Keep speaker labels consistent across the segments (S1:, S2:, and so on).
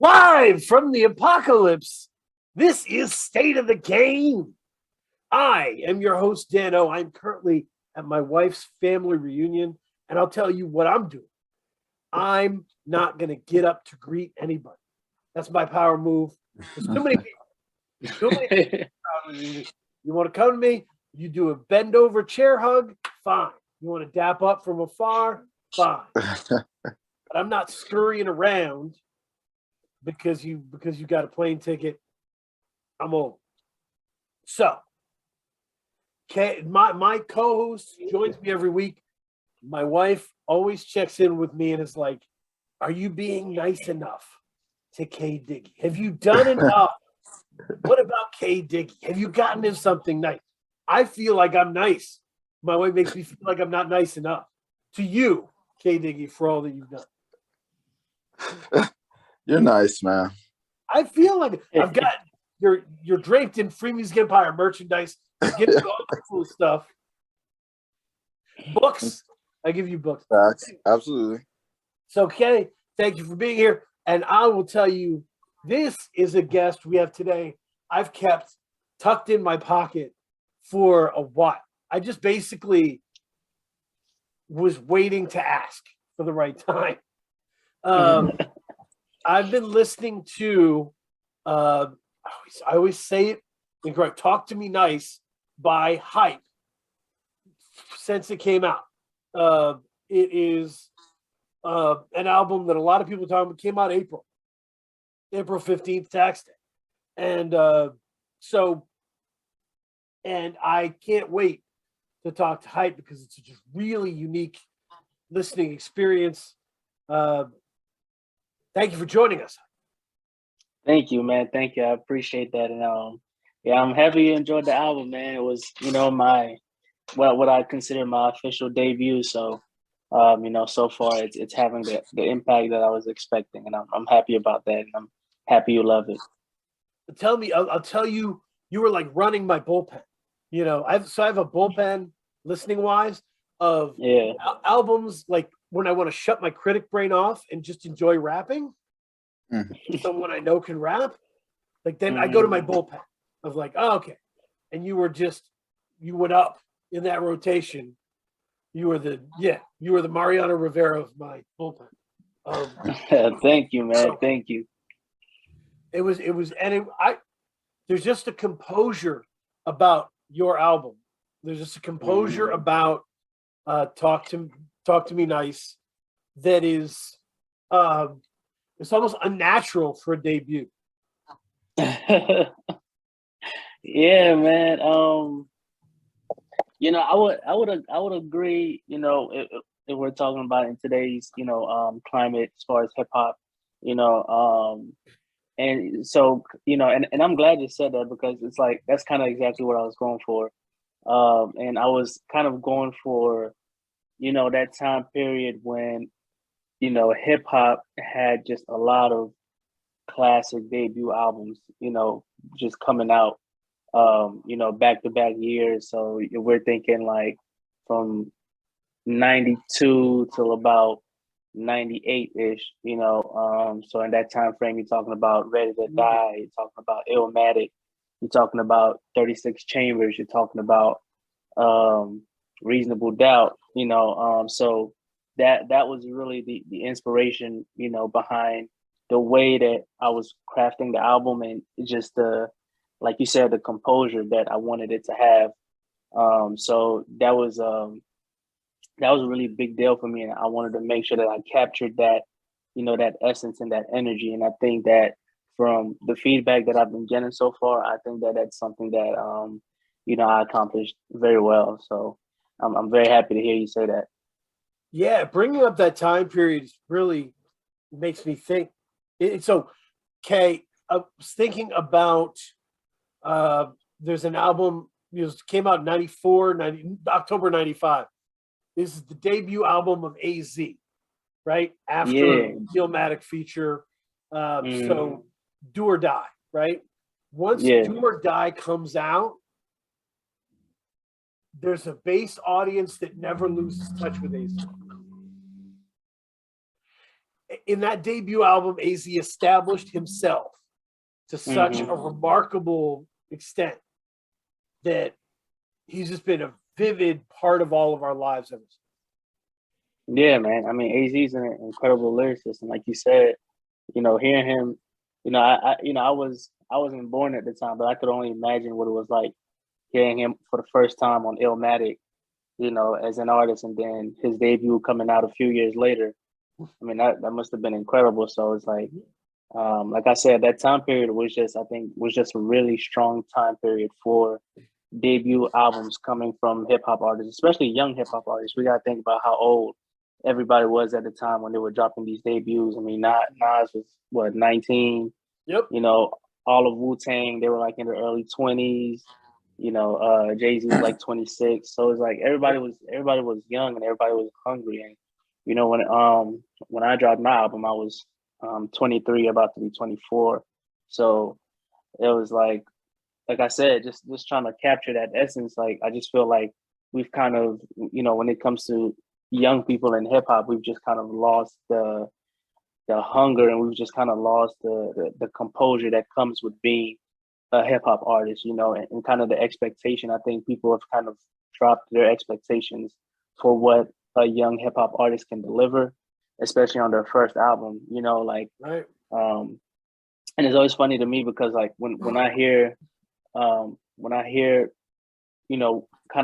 S1: Live from the apocalypse, this is State of the Game. I am your host, Dano. I'm currently at my wife's family reunion, and I'll tell you what I'm doing. I'm not going to get up to greet anybody. That's my power move. There's too many people. Too many people. You want to come to me? You do a bend over chair hug? Fine. You want to dap up from afar? Fine. But I'm not scurrying around because you got a plane ticket. I'm old. So, my co-host joins me every week. My wife always checks in with me and is like, "Are you being nice enough to K Diggy? Have you done enough? What about K Diggy? Have you gotten him something nice?" I feel like I'm nice. My wife makes me feel like I'm not nice enough to you, K Diggy, for all that you've done.
S2: You're nice, man.
S1: I feel like I've got you're draped in Free Music Empire merchandise. I give you all the cool stuff. Books. I give you books.
S2: Facts. Absolutely.
S1: So, Kay, thank you for being here. And I will tell you, this is a guest we have today I've kept tucked in my pocket for a while. I just basically was waiting to ask for the right time. I've been listening to, I always say it incorrect, Talk to Me Nice by Hype since it came out. It is an album that a lot of people are talking about. Came out April 15th, tax day. And and I can't wait to talk to Hype because it's just really unique listening experience. Thank you for joining us.
S3: Thank you, man. Thank you. I appreciate that. And I'm happy you enjoyed the album, man. It was, my what I consider my official debut. So so far it's having the impact that I was expecting, and I'm happy about that, and I'm happy you love it.
S1: Tell me, I'll tell you, you were like running my bullpen. I have a bullpen listening wise of albums like when I want to shut my critic brain off and just enjoy rapping. Someone I know can rap. Like then I go to my bullpen of like, oh, okay. And you went up in that rotation. You were the Mariano Rivera of my bullpen.
S3: Thank you, man. Thank you.
S1: There's just a composure about your album. There's just a composure about Talk to Me Nice that is it's almost unnatural for a debut.
S3: Yeah, man. I would agree. If we're talking about in today's climate as far as hip hop, and so and I'm glad you said that because it's like that's kind of exactly what I was going for, and I was kind of going for, that time period when, hip hop had just a lot of classic debut albums, just coming out. Back-to-back years. So we're thinking like from 92 till about 98-ish, so in that time frame, you're talking about Ready to Die, you're talking about Illmatic, you're talking about 36 Chambers, you're talking about Reasonable Doubt, so that was really the inspiration, behind the way that I was crafting the album, and just like you said, the composure that I wanted it to have. So that was a really big deal for me. And I wanted to make sure that I captured that, that essence and that energy. And I think that from the feedback that I've been getting so far, I think that that's something that, I accomplished very well. So I'm very happy to hear you say that.
S1: Yeah, bringing up that time period really makes me think. So, Kay, I was thinking about, there's an album, came out in October 95. This is the debut album of AZ, right? After the Illmatic feature. So Do or Die, right? Once Do or Die comes out, there's a base audience that never loses touch with AZ. in that debut album, AZ established himself to such a remarkable extent that he's just been a vivid part of all of our lives ever since.
S3: Yeah, man. I mean, AZ's an incredible lyricist, and like you said, hearing him, I wasn't born at the time, but I could only imagine what it was like hearing him for the first time on Illmatic, as an artist, and then his debut coming out a few years later. I mean, that must have been incredible. So it's like I said, that time period was just a really strong time period for debut albums coming from hip hop artists, especially young hip hop artists. We got to think about how old everybody was at the time when they were dropping these debuts. I mean, Nas was 19.
S1: Yep.
S3: All of Wu-Tang, they were like in their early 20s. Jay-Z was like 26. So it's like everybody was young and everybody was hungry. And when I dropped my album, I was 23, about to be 24. So it was like I said, just trying to capture that essence. Like, I just feel like we've kind of, when it comes to young people in hip hop, we've just kind of lost the hunger, and we've just kind of lost the composure that comes with being a hip hop artist, and kind of the expectation. I think people have kind of dropped their expectations for what a young hip hop artist can deliver, especially on their first album,
S1: Right.
S3: And it's always funny to me because like when I hear, kind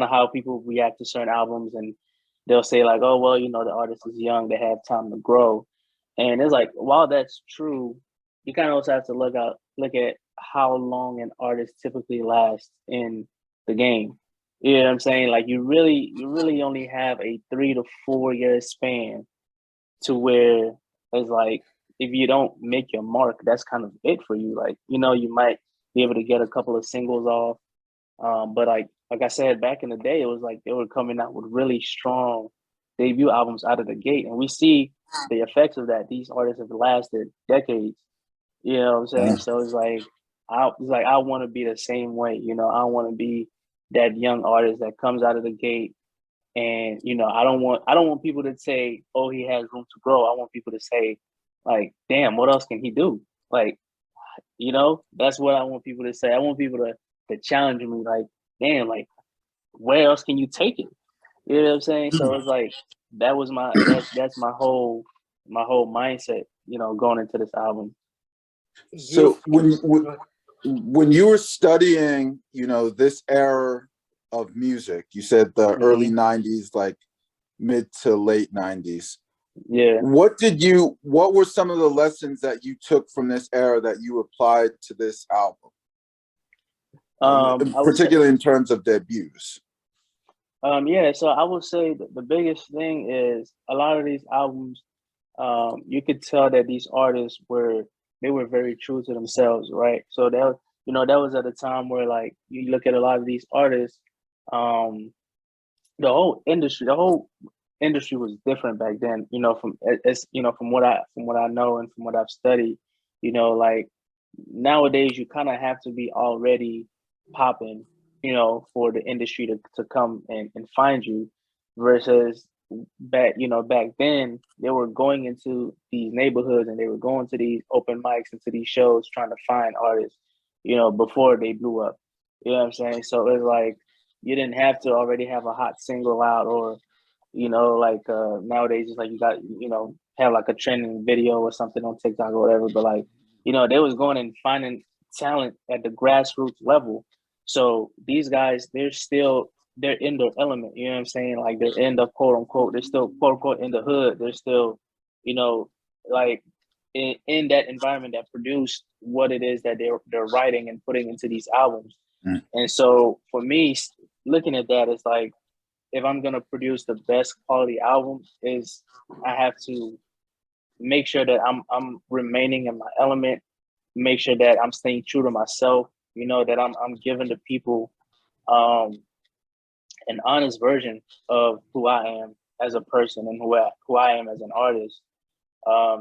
S3: of how people react to certain albums, and they'll say like, oh, well, the artist is young, they have time to grow. And it's like, while that's true, you kind of also have to look at how long an artist typically lasts in the game. You know what I'm saying? Like, you really only have a 3 to 4 year span to where it's like, if you don't make your mark, that's kind of it for you. Like, you might be able to get a couple of singles off. But like I said, back in the day, it was like they were coming out with really strong debut albums out of the gate. And we see the effects of that. These artists have lasted decades. You know what I'm saying? So it's like I want to be the same way. I want to be that young artist that comes out of the gate, and I don't want people to say, oh, he has room to grow. I want people to say, like, damn, what else can he do? Like, that's what I want people to say. I want people to challenge me, like, damn, like, where else can you take it? You know what I'm saying? So it's like that's my whole mindset, going into this album.
S2: So when you were studying, this era of music, you said the early 90s, like mid to late 90s.
S3: Yeah.
S2: What were some of the lessons that you took from this era that you applied to this album? Particularly in terms of debuts.
S3: Yeah, so I would say that the biggest thing is a lot of these albums, you could tell that these artists were very true to themselves, right? So that was at a time where, like, you look at a lot of these artists, the whole industry was different back then. From what I know and from what I've studied, like, nowadays you kind of have to be already popping, for the industry to come and find you, versus back then they were going into these neighborhoods and they were going to these open mics and to these shows trying to find artists, before they blew up. You know what I'm saying? So it's like you didn't have to already have a hot single out, or nowadays it's like you got have like a trending video or something on TikTok or whatever. But like, they was going and finding talent at the grassroots level. So these guys, they're in their element. You know what I'm saying? Like, they're in the quote unquote, they're still quote unquote in the hood. They're still, like in that environment that produced what it is that they're writing and putting into these albums. And so for me, looking at that, it's like, if I'm gonna produce the best quality album, I have to make sure that I'm remaining in my element, make sure that I'm staying true to myself, that I'm giving the people an honest version of who I am as a person and who I am as an artist,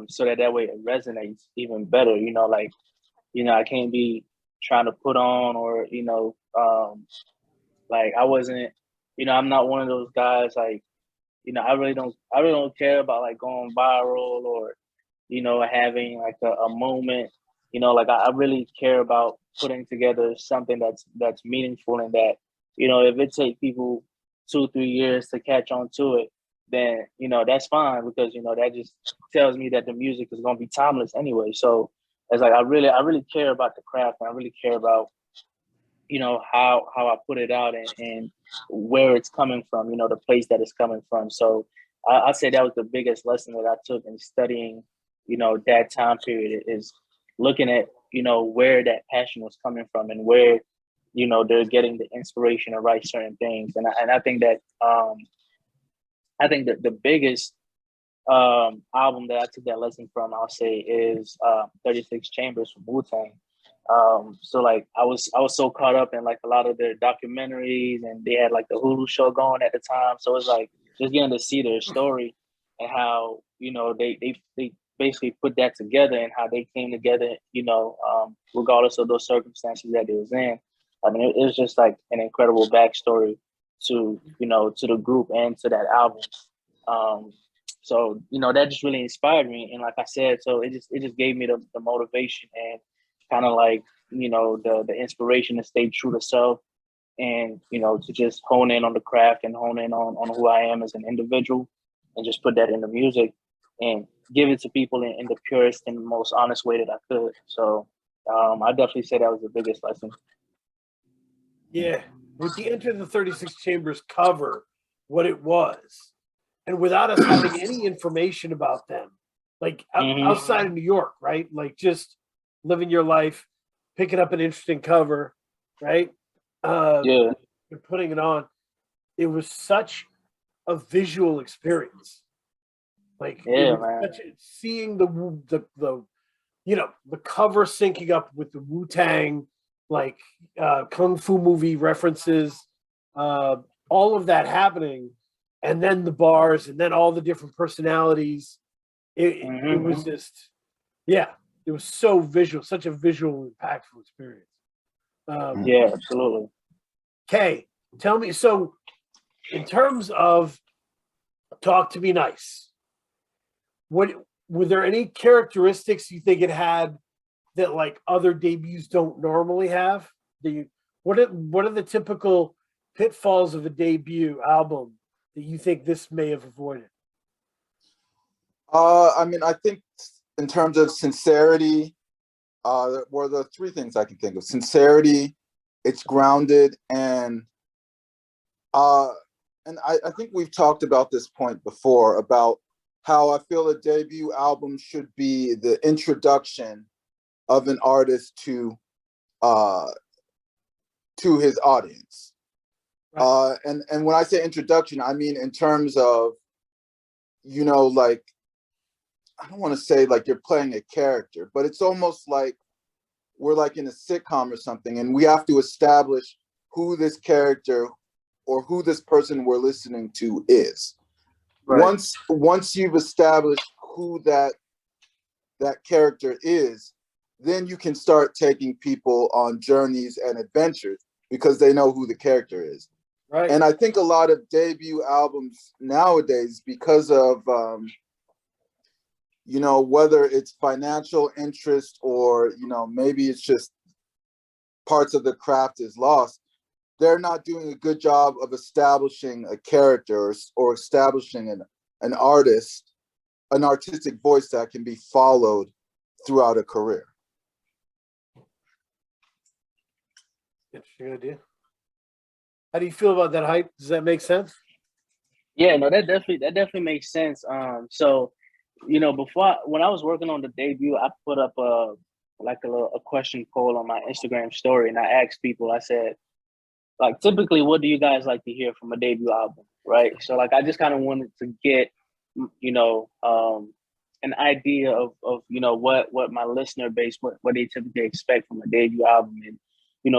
S3: so that way it resonates even better. I can't be trying to put on, or like, I wasn't, I'm not one of those guys, like, I really don't care about like going viral, or having like a moment, like I really care about putting together something that's meaningful, and that, if it take people 2-3 years to catch on to it, then, that's fine, because, that just tells me that the music is going to be timeless anyway. So it's like, I really care about the craft, and I really care about, how I put it out, and where it's coming from, the place that it's coming from. So I say that was the biggest lesson that I took in studying, that time period, is looking at, where that passion was coming from, and where, they're getting the inspiration to write certain things. And I think that, the biggest album that I took that lesson from, I'll say, is 36 Chambers from Wu-Tang. So like I was so caught up in like a lot of their documentaries, and they had like the Hulu show going at the time. So it's like just getting to see their story, and how, they basically put that together, and how they came together, regardless of those circumstances that they was in. I mean, it was just like an incredible backstory to, to the group and to that album. So, that just really inspired me. And like I said, so it just gave me the motivation, and kind of like, the inspiration to stay true to self, and, to just hone in on the craft, and hone in on who I am as an individual, and just put that in the music, and give it to people in the purest and most honest way that I could. So I definitely say that was the biggest lesson.
S1: Yeah. With the Enter the 36 Chambers cover, what it was, and without us having any information about them, like outside of New York, right? Like just living your life, picking up an interesting cover, right?
S3: Yeah.
S1: And putting it on. It was such a visual experience. Like,
S3: yeah, man.
S1: Seeing the the cover syncing up with the Wu-Tang, like kung fu movie references, all of that happening, and then the bars, and then all the different personalities. It was just, yeah, it was so visual, such a visual, impactful experience.
S3: Yeah, absolutely.
S1: Kay, tell me, so in terms of Talk to Me Nice, what were there any characteristics you think it had that like other debuts don't normally have? What are the typical pitfalls of a debut album that you think this may have avoided?
S2: I mean, I think in terms of sincerity, were the three things I can think of: sincerity, it's grounded, and I think we've talked about this point before, about how I feel a debut album should be the introduction of an artist to his audience. Right. And when I say introduction, I mean in terms of, like, I don't want to say like you're playing a character, but it's almost like we're like in a sitcom or something, and we have to establish who this character or who this person we're listening to is. Right. Once you've established who that character is, then you can start taking people on journeys and adventures, because they know who the character is. Right. And I think a lot of debut albums nowadays, because of whether it's financial interest or maybe it's just parts of the craft is lost, they're not doing a good job of establishing a character or establishing an artist, an artistic voice that can be followed throughout a career.
S1: Interesting idea. How do you feel about that hype? Does that make sense?
S3: Yeah, no, that definitely makes sense. So, when I was working on the debut, I put up a question poll on my Instagram story, and I asked people, I said, like, typically, what do you guys like to hear from a debut album, right? So, like, I just kind of wanted to get, an idea of what my listener base, what they typically expect from a debut album. And,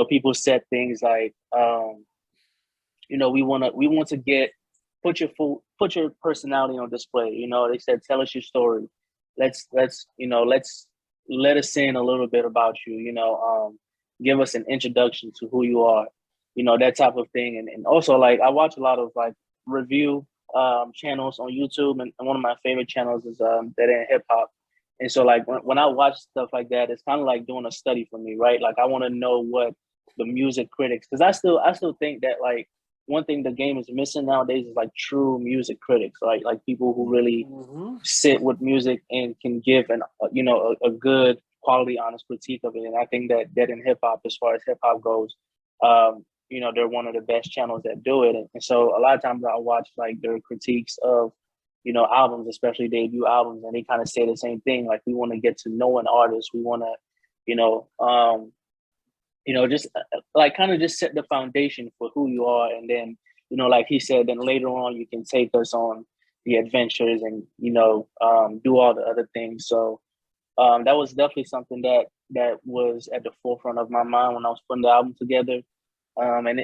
S3: people said things like, we want to get, put your personality on display. They said, tell us your story. Let's let us in a little bit about you. Give us an introduction to who you are. That type of thing. And also, like, I watch a lot of like review channels on YouTube, and one of my favorite channels is Dead End Hip Hop. And so like when I watch stuff like that, it's kind of like doing a study for me, right? Like I want to know what the music critics, because I still think that like one thing the game is missing nowadays is like true music critics, right? Like people who really sit with music and can give an a good quality, honest critique of it. And I think that in hip hop, as far as hip hop goes, they're one of the best channels that do it. And so a lot of times I watch like their critiques of albums, especially debut albums, and they kind of say the same thing. Like we want to get to know an artist. We want to, just like kind of just set the foundation for who you are. And then, like he said, then later on you can take us on the adventures and, do all the other things. So that was definitely something that was at the forefront of my mind when I was putting the album together. And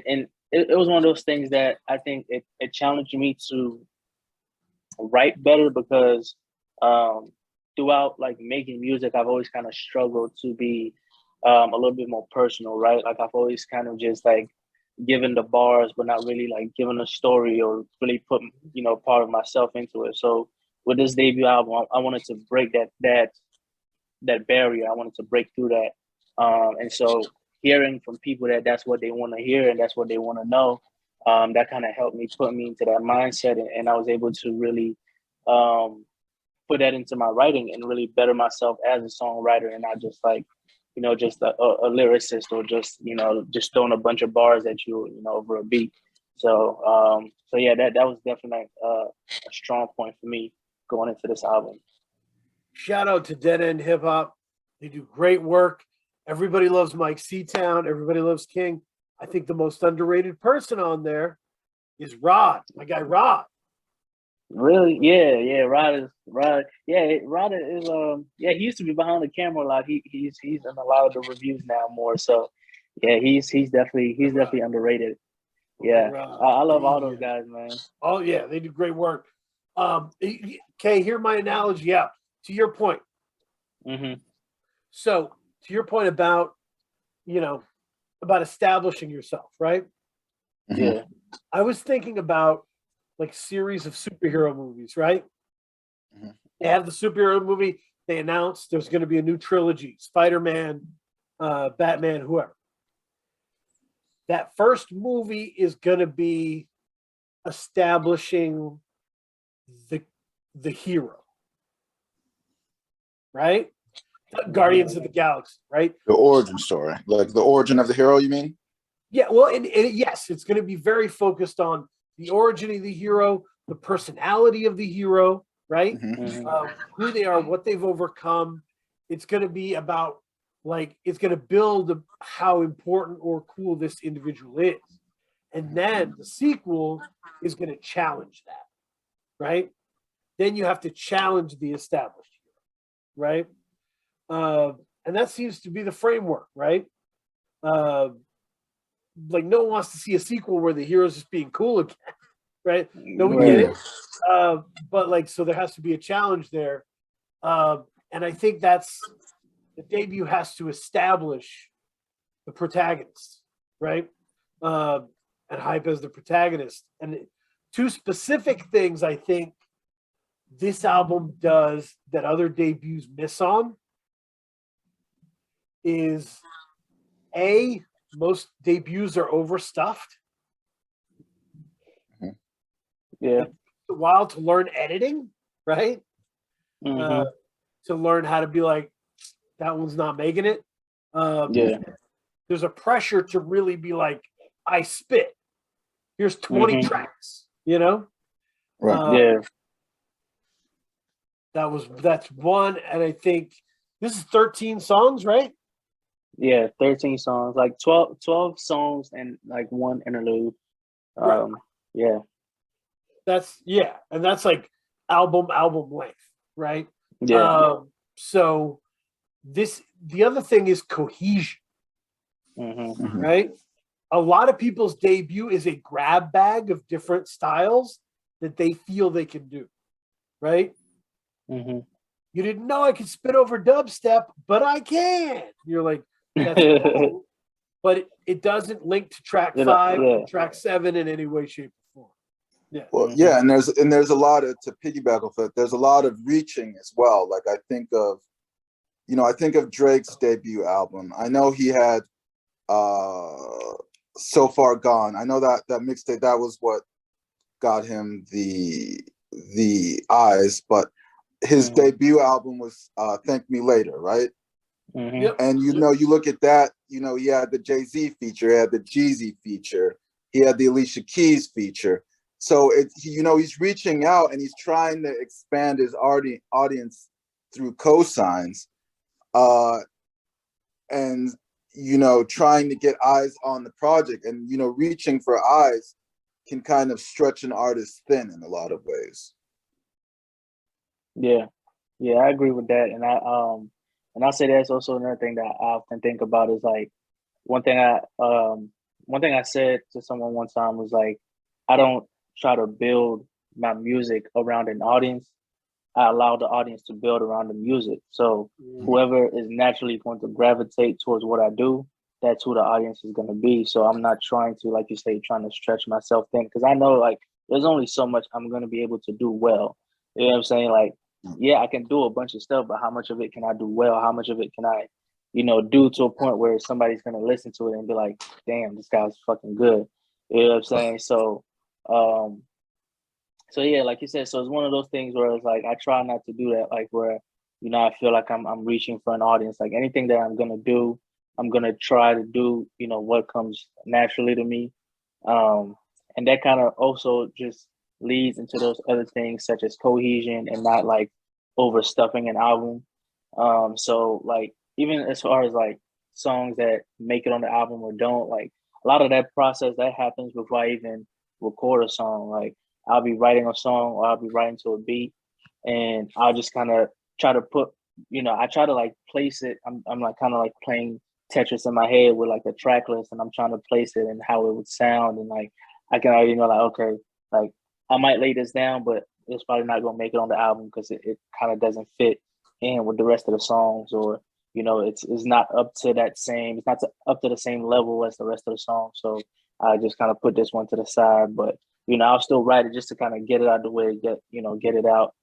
S3: it was one of those things that I think it challenged me to write better because throughout like making music, I've always kind of struggled to be a little bit more personal, right? Like I've always kind of just like given the bars, but not really like given a story or really put part of myself into it. So with this debut album, I wanted to break that barrier. I wanted to break through that, and so hearing from people that's what they want to hear and that's what they want to know, that kind of helped me put me into that mindset, and I was able to really put that into my writing and really better myself as a songwriter and not just like just a lyricist or just just throwing a bunch of bars at you over a beat. So yeah, that was definitely a strong point for me going into this album.
S1: Shout out to Dead End Hip Hop. They do great work. Everybody loves Mike Seatown. Everybody loves King. I think the most underrated person on there is Rod, my guy Rod.
S3: Really? Yeah. Rod. Yeah, Rod is he used to be behind the camera a lot. He's in a lot of the reviews now more. So yeah, he's definitely underrated. Yeah. I love all those guys, man.
S1: Oh yeah, they do great work. Okay, hear my analogy. Yeah, to your point.
S3: Mm-hmm.
S1: So to your point about establishing yourself, right?
S3: Yeah.
S1: I was thinking about like series of superhero movies, right? Mm-hmm. They have the superhero movie. They announced there's going to be a new trilogy: Spider-Man, Batman, whoever. That first movie is going to be establishing the hero, right? Guardians of the Galaxy, right?
S2: The origin story, like the origin of the hero, you mean?
S1: Yeah, well, and yes, it's going to be very focused on the origin of the hero, the personality of the hero, right?
S3: Mm-hmm.
S1: Who they are, what they've overcome. It's going to be about it's going to build how important or cool this individual is. And then the sequel is going to challenge that, right? Then you have to challenge the established hero, right? And that seems to be the framework, right? Like no one wants to see a sequel where the hero's just being cool again, right? No, we get it. But so there has to be a challenge there. And I think that's the debut has to establish the protagonist, right? And Hype as the protagonist. And two specific things I think this album does that other debuts miss on is most debuts are overstuffed.
S3: Yeah.
S1: It's a while to learn editing, right?
S3: Mm-hmm.
S1: To learn how to be like, that one's not making it. There's a pressure to really be like, I spit. Here's 20 tracks,
S2: Right.
S1: That's one. And I think this is 13 songs, right?
S3: Yeah, 13 songs, like 12 songs and like one interlude.
S1: Right.
S3: Yeah.
S1: And that's like album length, right?
S3: Yeah.
S1: So the other thing is cohesion, right? A lot of people's debut is a grab bag of different styles that they feel they can do, right?
S3: Mm-hmm.
S1: You didn't know I could spit over dubstep, but I can. You're like, that's cool, but it doesn't link to track 5 or track 7 in any way, shape, or form. Yeah.
S2: Well, yeah, and there's a lot of, to piggyback off it, there's a lot of reaching as well. Like I think of Drake's debut album. I know he had So Far Gone. I know that mixtape, that was what got him the eyes, but his debut album was Thank Me Later, right?
S1: Yep.
S2: And you look at that, he had the Jay-Z feature, he had the Jeezy feature, he had the Alicia Keys feature. So he's reaching out and he's trying to expand his audience through cosigns, and trying to get eyes on the project, and reaching for eyes can kind of stretch an artist thin in a lot of ways.
S3: Yeah, I agree with that, and I'll say that's also another thing that I often think about is like one thing I said to someone one time was like, I don't try to build my music around an audience. I allow the audience to build around the music. So whoever is naturally going to gravitate towards what I do, that's who the audience is going to be. So I'm not trying to, like you say, trying to stretch myself thin, because I know like there's only so much I'm going to be able to do well. You know what I'm saying? Like, yeah, I can do a bunch of stuff, but how much of it can I do well? How much of it can I, do to a point where somebody's going to listen to it and be like, damn, this guy's fucking good. You know what I'm saying? So yeah, like you said, so it's one of those things where it's like I try not to do that, like where I feel like I'm reaching for an audience. Like anything that I'm gonna do, I'm gonna try to do what comes naturally to me, and that kind of also just leads into those other things such as cohesion and not like overstuffing an album. So like even as far as like songs that make it on the album or don't, like a lot of that process that happens before I even record a song. Like I'll be writing a song or I'll be writing to a beat, and I'll just kind of try to put, I try to like place it. I'm like kind of like playing Tetris in my head with like a track list, and I'm trying to place it and how it would sound. And like, I can already know like, okay, like I might lay this down, but it's probably not going to make it on the album because it kind of doesn't fit in with the rest of the songs, or, it's not up to that same, it's not up to the same level as the rest of the song. So I just kind of put this one to the side, but I'll still write it just to kind of get it out of the way, get it out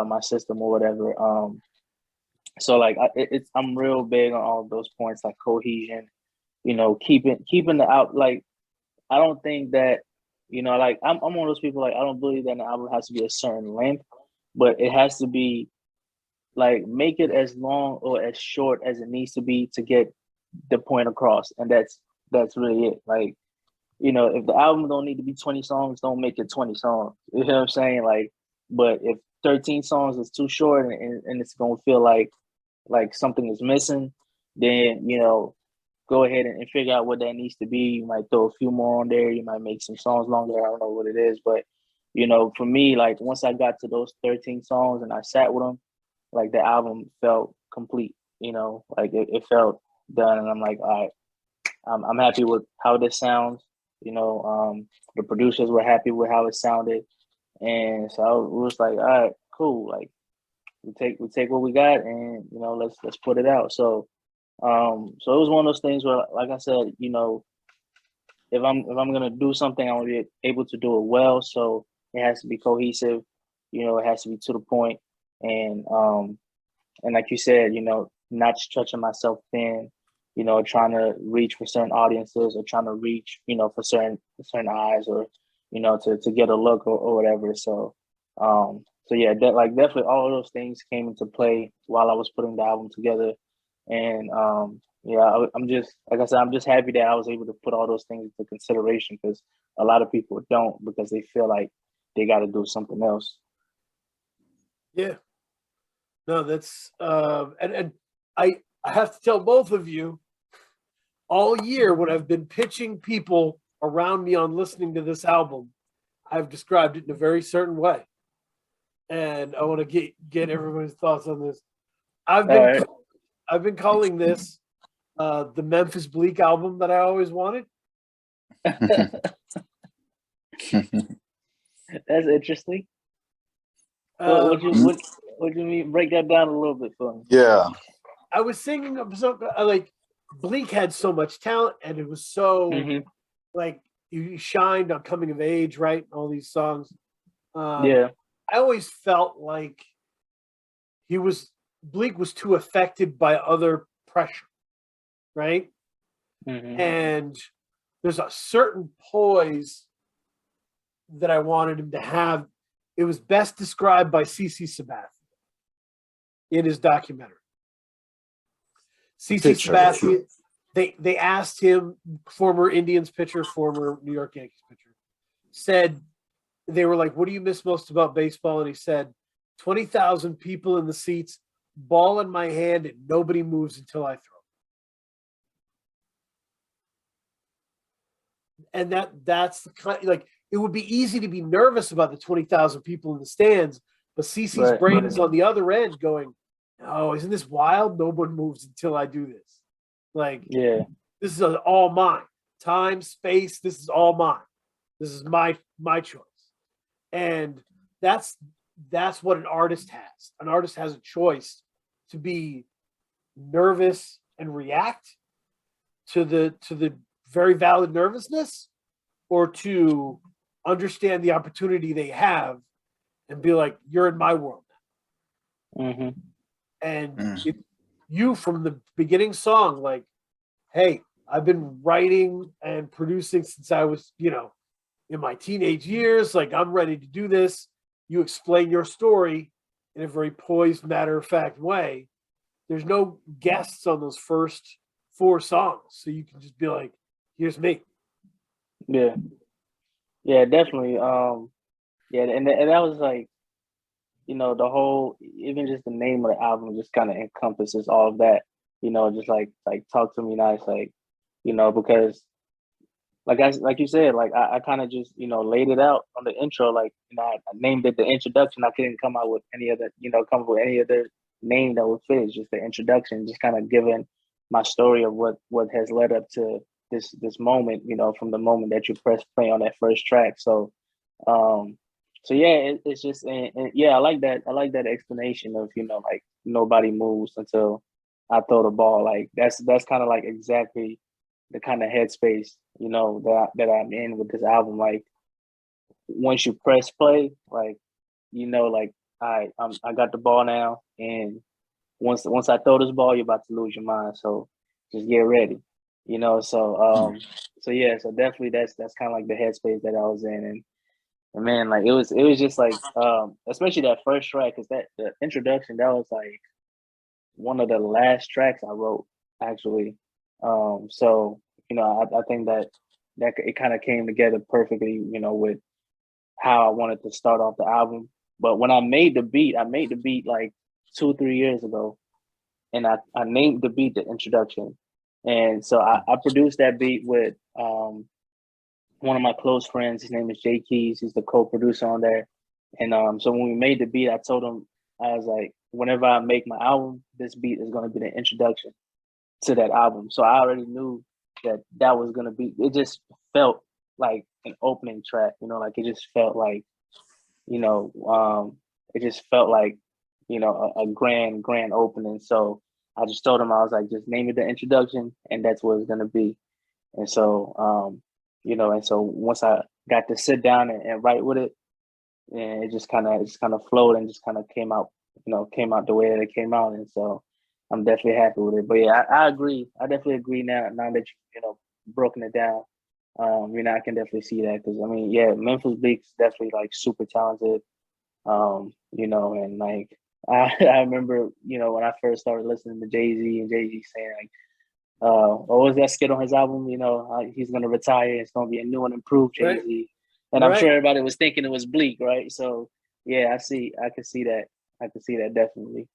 S3: my system or whatever. So like I'm real big on all of those points, like cohesion, keeping the out. Like I don't think that, like I'm one of those people, like I don't believe that an album has to be a certain length, but it has to be like, make it as long or as short as it needs to be to get the point across, and that's really it. Like, if the album don't need to be 20 songs, don't make it 20 songs. You know what I'm saying? Like, but if 13 songs is too short and it's gonna feel like something is missing, then go ahead and figure out what that needs to be. You might throw a few more on there. You might make some songs longer. I don't know what it is, but for me, like once I got to those 13 songs and I sat with them, like the album felt complete. Like it felt done, and I'm like, all right, I'm happy with how this sounds. The producers were happy with how it sounded, and so I was like, all right, cool. Like we take what we got, and let's put it out. So so it was one of those things where, like I said, if I'm gonna do something, I want to be able to do it well. So it has to be cohesive. It has to be to the point, and like you said, not stretching myself thin. Trying to reach for certain audiences, or trying to reach, for certain eyes, or, to get a look or whatever. So, so yeah, definitely all of those things came into play while I was putting the album together. And, yeah, I'm just, like I said, I'm just happy that I was able to put all those things into consideration, because a lot of people don't, because they feel like they got to do something else.
S1: Yeah. No, that's, and I have to tell both of you, all year when I've been pitching people around me on listening to this album, I've described it in a very certain way. And I want to get everybody's thoughts on this. I've been calling this the Memphis Bleak album that I always wanted.
S3: That's interesting. What do you mean? Break that down a little bit for me.
S2: Yeah.
S1: I was thinking of something like Bleak had so much talent, and it was so like he shined on Coming of Age, right? All these songs.
S3: Yeah.
S1: I always felt like Bleak was too affected by other pressure, right?
S3: Mm-hmm.
S1: And there's a certain poise that I wanted him to have. It was best described by CC Sabbathia in his documentary. CC Sabbathia, they asked him, former Indians pitcher, former New York Yankees pitcher, said, they were like, what do you miss most about baseball? And he said, 20,000 people in the seats, ball in my hand, and nobody moves until I throw. And that's the kind, like, it would be easy to be nervous about the 20,000 people in the stands, but CC's brain is on the other end going, oh, isn't this wild? No one moves until I do this. Like, this is all mine. Time, space, this is all mine. This is my choice. And that's what an artist has. An artist has a choice to be nervous and react to the very valid nervousness, or to understand the opportunity they have and be like, you're in my world now.
S3: Mm-hmm.
S1: And you, from the beginning song, like, hey, I've been writing and producing since I was, in my teenage years. Like, I'm ready to do this. You explain your story in a very poised, matter-of-fact way. There's no guests on those first 4 songs, so you can just be like, here's me.
S3: Yeah, definitely. And that was like, the whole, even just the name of the album just kind of encompasses all of that. Just like Talk to Me Nice, like, because like you said, like I kind of just laid it out on the intro, like I named it the introduction. I couldn't come out with any other name that would fit. It's just the introduction, just kind of giving my story of what has led up to this moment, from the moment that you press play on that first track. So it's just, and I like that explanation of like nobody moves until I throw the ball. Like that's kind of like exactly the kind of headspace that I'm in with this album. Like once you press play, like like I got the ball now, and once I throw this ball, you're about to lose your mind. So just get ready, So so definitely that's kind of like the headspace that I was in, and man, like it was just like especially that first track, because the introduction, that was like one of the last tracks I wrote, actually. So I think that it kind of came together perfectly, with how I wanted to start off the album. But when I made the beat like 2-3 years ago, and I named the beat the introduction. And so I produced that beat with one of my close friends. His name is Jay Keys. He's the co-producer on there. And so when we made the beat, I told him, I was like, whenever I make my album, this beat is going to be the introduction to that album. So I already knew that was going to be, it just felt like an opening track, like it just felt like, it just felt like, a grand opening. So I just told him, I was like, just name it the introduction, and that's what it's going to be. And so, and so once I got to sit down and write with it, and it just kind of flowed and just kind of came out the way that it came out. And so I'm definitely happy with it. But yeah, I agree. I definitely agree now that you broken it down. I can definitely see that, because I mean, yeah, Memphis Bleak's definitely like super talented. And like I remember, when I first started listening to Jay-Z, and Jay-Z saying like, what was that skit on his album? He's gonna retire. It's gonna be a new and improved Jay-Z. Right. And I'm sure everybody was thinking it was Bleak, right? So yeah, I could see that. I could see that definitely.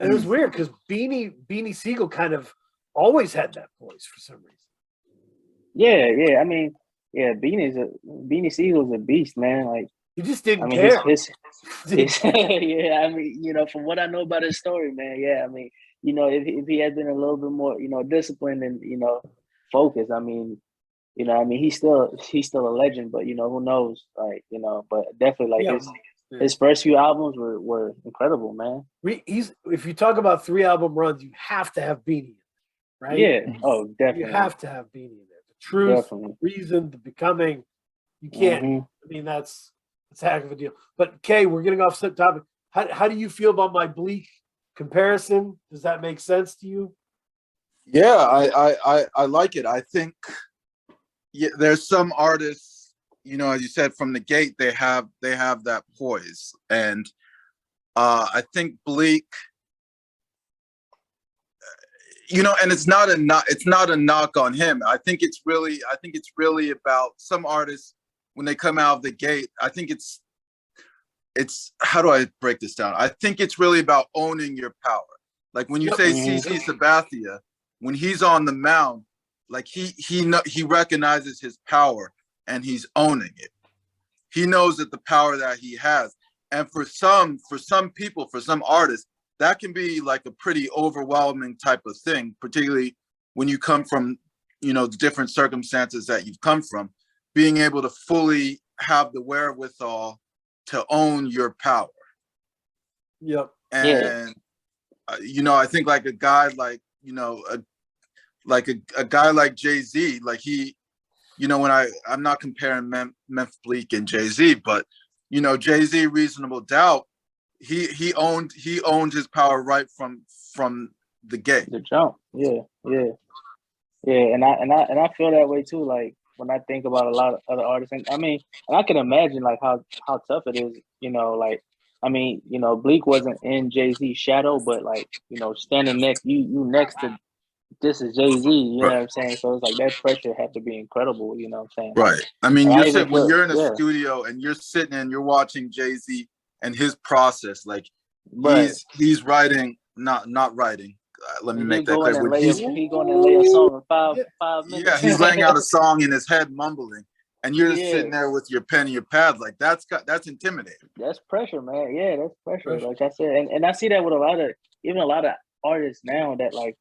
S1: And it was weird because Beanie Siegel kind of always had that voice for some reason.
S3: Yeah. I mean, yeah, Beanie Siegel's a beast, man. Like
S1: he just didn't care.
S3: His yeah, I mean, from what I know about his story, man. Yeah, I mean, if he had been a little bit more, disciplined and focused, I mean, he's still a legend. But who knows? Like, but definitely like his first few albums were incredible, man.
S1: If you talk about 3 album runs, you have to have Beanie, right?
S3: Yeah. Oh, definitely.
S1: You have to have Beanie in there. The truth,
S3: Definitely.
S1: reason, the becoming. You can't. I mean, that's a heck of a deal. But Kay, we're getting off the topic. How do you feel about my Bleak comparison? Does that make sense to you?
S2: Yeah, I like it. I think there's some artists, you know, as you said, from the gate, they have that poise. And I think Bleak, you know, and it's not a knock on him. I think it's really about some artists when they come out of the gate. I think it's how do I break this down? I think it's really about owning your power. Like when you say CC Sabbathia, when he's on the mound, like he recognizes his power and he's owning it. He knows that the power that he has. And for some people, for some artists, that can be like a pretty overwhelming type of thing, particularly when you come from, you know, the different circumstances that you've come from, being able to fully have the wherewithal to own your power.
S1: Yep.
S2: And, you know, I think like a guy like, you know, a guy like Jay-Z, like he, you know, when I'm not comparing Memphis Bleak and Jay-Z, but, you know, Jay-Z, Reasonable Doubt, he owned his power right from the gate.
S3: The jump. Yeah. And I feel that way too. Like when I think about a lot of other artists, and I mean, and I can imagine like how tough it is, you know, like, I mean, you know, Bleak wasn't in Jay-Z's shadow, but like, you know, standing next, you next to, this is Jay-Z, you know what I'm saying? So it's like that pressure had to be incredible, you know what I'm saying?
S2: Right. I mean, when you're in a
S3: yeah.
S2: studio and you're sitting and you're watching Jay-Z and his process, like he's writing, not writing. Let me make that clear.
S3: He going to lay a song in 5 minutes.
S2: Yeah, he's laying out a song in his head, mumbling, and you're just sitting there with your pen and your pad. Like that's intimidating.
S3: That's pressure, man. Yeah, that's pressure. Like I said, and I see that with a lot of artists now that, like,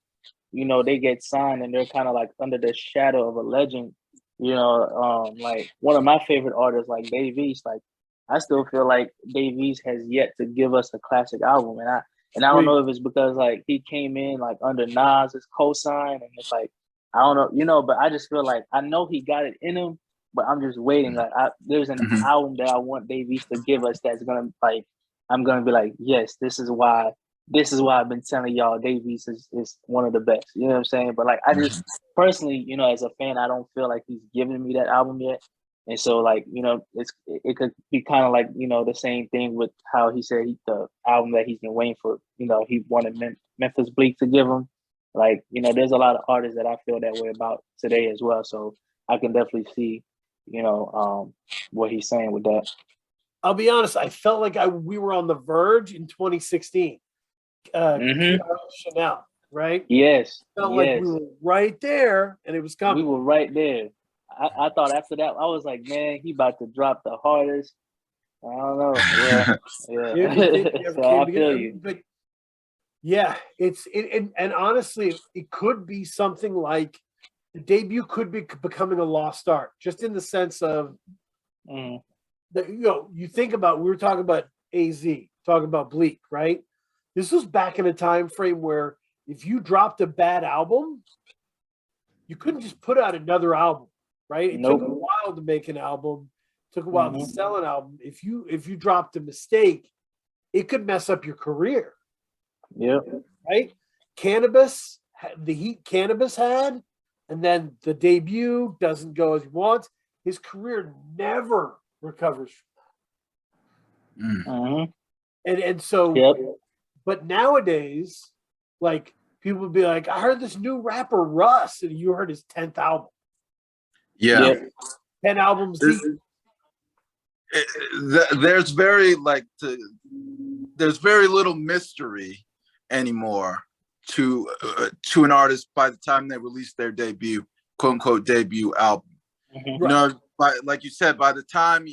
S3: you know, they get signed and they're kind of like under the shadow of a legend. You know, like one of my favorite artists, like Dave East. Like I still feel like Dave East has yet to give us a classic album, and I don't know if it's because like he came in like under Nas's cosign, and it's like I don't know, you know, but I just feel like I know he got it in him, but I'm just waiting. Like there's an album that I want Dave East to give us that's gonna, like, I'm gonna be like, yes, this is why I've been telling y'all Dave East is one of the best. You know what I'm saying? But like I just personally, you know, as a fan, I don't feel like he's giving me that album yet. And so, like, you know, it could be kind of like, you know, the same thing with how he said the album that he's been waiting for, you know, he wanted Memphis Bleak to give him. Like, you know, there's a lot of artists that I feel that way about today as well. So I can definitely see, you know, what he's saying with that.
S1: I'll be honest, I felt like we were on the verge in 2016. Chanel, right?
S3: Yes.
S1: Felt like we were right there, and it was coming.
S3: We were right there. I thought after that, I was like, man, he about to drop the hardest. I don't know. Yeah. So I feel you.
S1: But yeah, and honestly, it could be something like the debut could be becoming a lost art, just in the sense of that, you know, you think about, we were talking about AZ, talking about Bleak, right? This was back in a time frame where if you dropped a bad album, you couldn't just put out another album, right? It took a while to make an album, took a while to sell an album. If you dropped a mistake, it could mess up your career.
S3: Yeah.
S1: Right? Cannabis, the heat Cannabis had, and then the debut doesn't go as he wants. His career never recovers from that. And so, but nowadays, like, people would be like, I heard this new rapper Russ, and you heard his 10th album.
S2: Yeah.
S1: 10 albums deep.
S2: There's very little mystery anymore to an artist by the time they release their debut, quote unquote, debut album. You know, like you said, by the time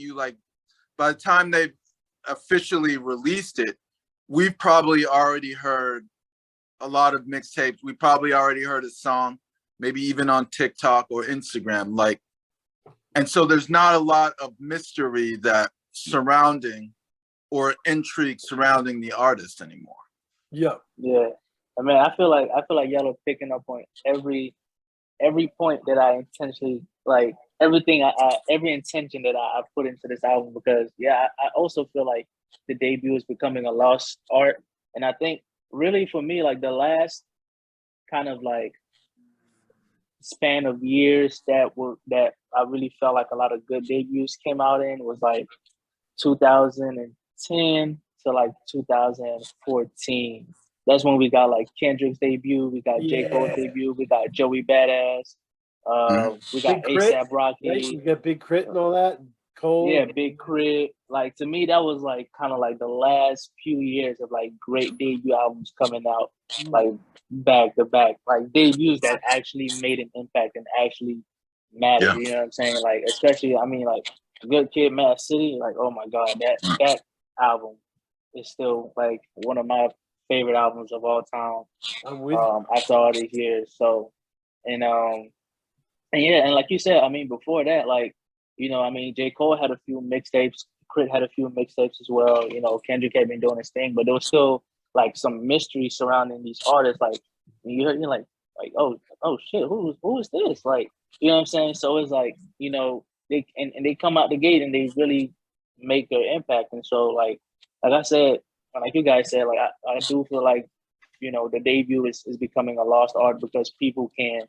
S2: they've officially released it, we've probably already heard a lot of mixtapes. We probably already heard a song, maybe even on TikTok or Instagram. Like, and so there's not a lot of mystery that surrounding or intrigue surrounding the artist anymore.
S1: Yeah.
S3: I mean, I feel like y'all are picking up on every every point that I intentionally like everything every intention that I put into this album because I also feel like the debut is becoming a lost art, and I think really for me like the last kind of like span of years that I really felt like a lot of good debuts came out in was like 2010 to like 2014. That's when we got like Kendrick's debut, we got J. Cole's debut, we got Joey Badass, we got
S1: Big Crit,
S3: ASAP Rocky.
S1: right? You got Big Crit and all that. Cole.
S3: Yeah, Big Crit. Like to me, that was like kind of like the last few years of like great debut albums coming out, like back to back, like debuts that actually made an impact and actually mattered. You know what I'm saying? Like especially, I mean, like Good Kid, Mad City. Like oh my god, that album is still like one of my favorite albums of all time.
S1: I'm with you.
S3: After all these years, so and yeah, and like you said, I mean, before that, like. You know, I mean, J. Cole had a few mixtapes. Crit had a few mixtapes as well. You know, Kendrick had been doing his thing, but there was still like some mystery surrounding these artists. Like you're like oh shit, who is this? Like you know what I'm saying? So it's like you know they and they come out the gate and they really make their impact. And so like I said, like you guys said, like I do feel like you know the debut is becoming a lost art because people can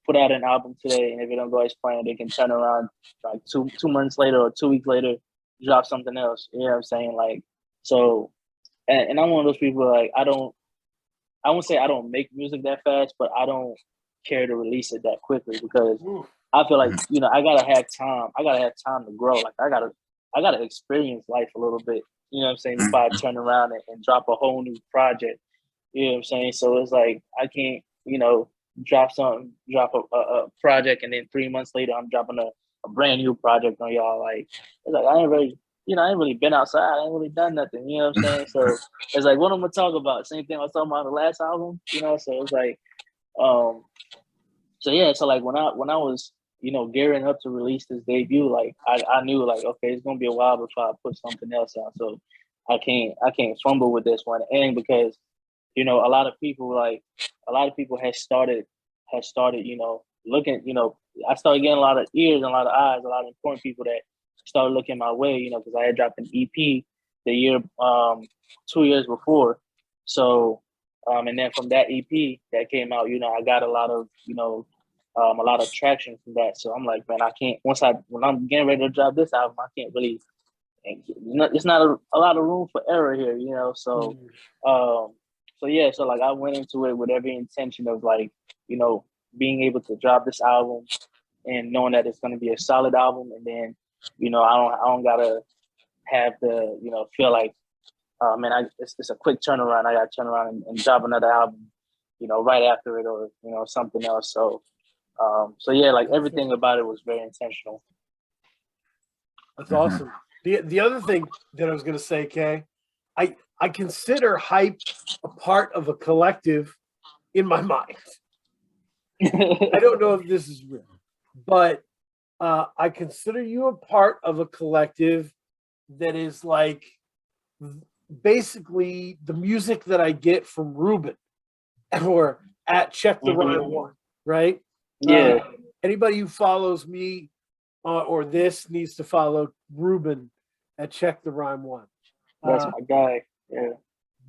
S3: put out an album today, and if it don't go as planned, they can turn around like two months later or 2 weeks later, drop something else. You know what I'm saying? Like, so, and I'm one of those people like I won't say I don't make music that fast, but I don't care to release it that quickly because I feel like you know I gotta have time. I gotta have time to grow. Like I gotta experience life a little bit. You know what I'm saying? Before I turn around and drop a whole new project. You know what I'm saying? So it's like I can't, you know, drop a project and then 3 months later I'm dropping a brand new project on y'all. Like it's like I ain't really been outside. I ain't really done nothing. You know what I'm saying? So it's like what I'm gonna talk about. Same thing I was talking about the last album. You know, so it's like, so yeah. So like when I was you know gearing up to release this debut, like I knew like okay, it's gonna be a while before I put something else out. So I can't fumble with this one, and because you know, a lot of people had started, you know, looking, you know, I started getting a lot of ears and a lot of eyes, a lot of important people that started looking my way, you know, because I had dropped an EP the year, 2 years before. So, and then from that EP that came out, you know, I got a lot of, you know, a lot of traction from that. So I'm like, man, I can't, when I'm getting ready to drop this album, I can't really, it's not a lot of room for error here, you know, so, so yeah, so like I went into it with every intention of like, you know, being able to drop this album and knowing that it's going to be a solid album, and then, you know, I don't gotta have the, you know, feel like, man, it's a quick turnaround. I got to turn around and drop another album, you know, right after it or you know something else. So, so yeah, like everything about it was very intentional.
S1: That's awesome. The other thing that I was going to say, Kay, I consider hype a part of a collective in my mind. I don't know if this is real, but I consider you a part of a collective that is like basically the music that I get from Ruben or at Check the Rhyme One, right?
S3: Yeah.
S1: Anybody who follows me or this needs to follow Ruben at Check the Rhyme One.
S3: That's my guy. Yeah.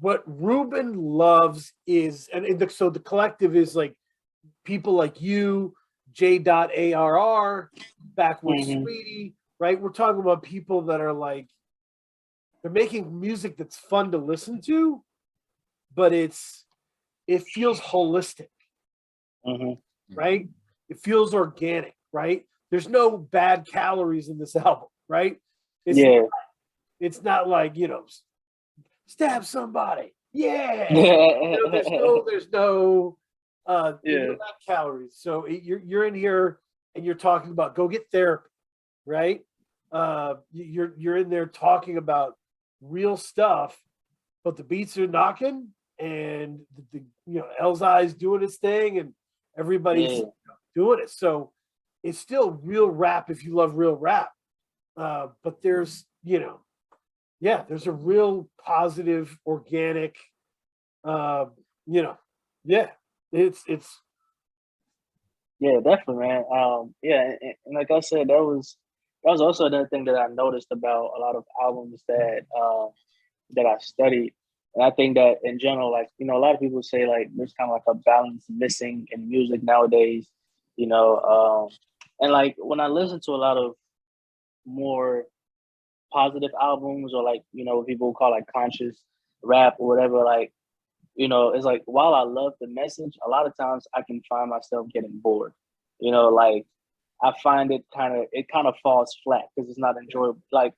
S1: What Ruben loves is, so the collective is like people like you, J.ARR, Backwoods Sweetie, right? We're talking about people that are like, they're making music that's fun to listen to, but it feels holistic, right? It feels organic, right? There's no bad calories in this album, right? It's not like, you know, stab somebody. Yeah. You know, there's no not calories. So you're in here and you're talking about go get therapy, right? You're in there talking about real stuff, but the beats are knocking and the you know Elzai's doing his thing and everybody's doing it. So it's still real rap if you love real rap. But there's, you know, there's a real positive, organic, you know, it's
S3: Yeah, definitely, man. Yeah, and like I said, that was also another thing that I noticed about a lot of albums that I studied. And I think that in general, like, you know, a lot of people say like there's kind of like a balance missing in music nowadays, you know. And like when I listen to a lot of more positive albums or like, you know, what people call like conscious rap or whatever, like, you know, it's like while I love the message, a lot of times I can find myself getting bored. You know, like I find it kind of falls flat because it's not enjoyable. Like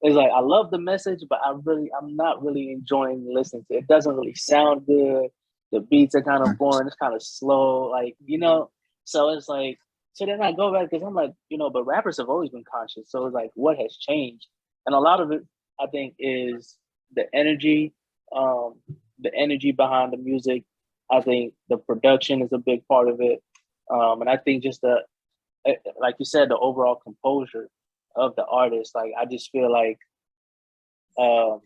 S3: it's like I love the message, but I'm not really enjoying listening to it. It doesn't really sound good. The beats are kind of boring. It's kind of slow, like, you know. So it's like, so then I go back because I'm like, you know, but rappers have always been conscious. So it's like, what has changed? And a lot of it, I think, is the energy, um, the energy behind the music. I think the production is a big part of it, and I think just like you said, the overall composure of the artist. Like I just feel like um,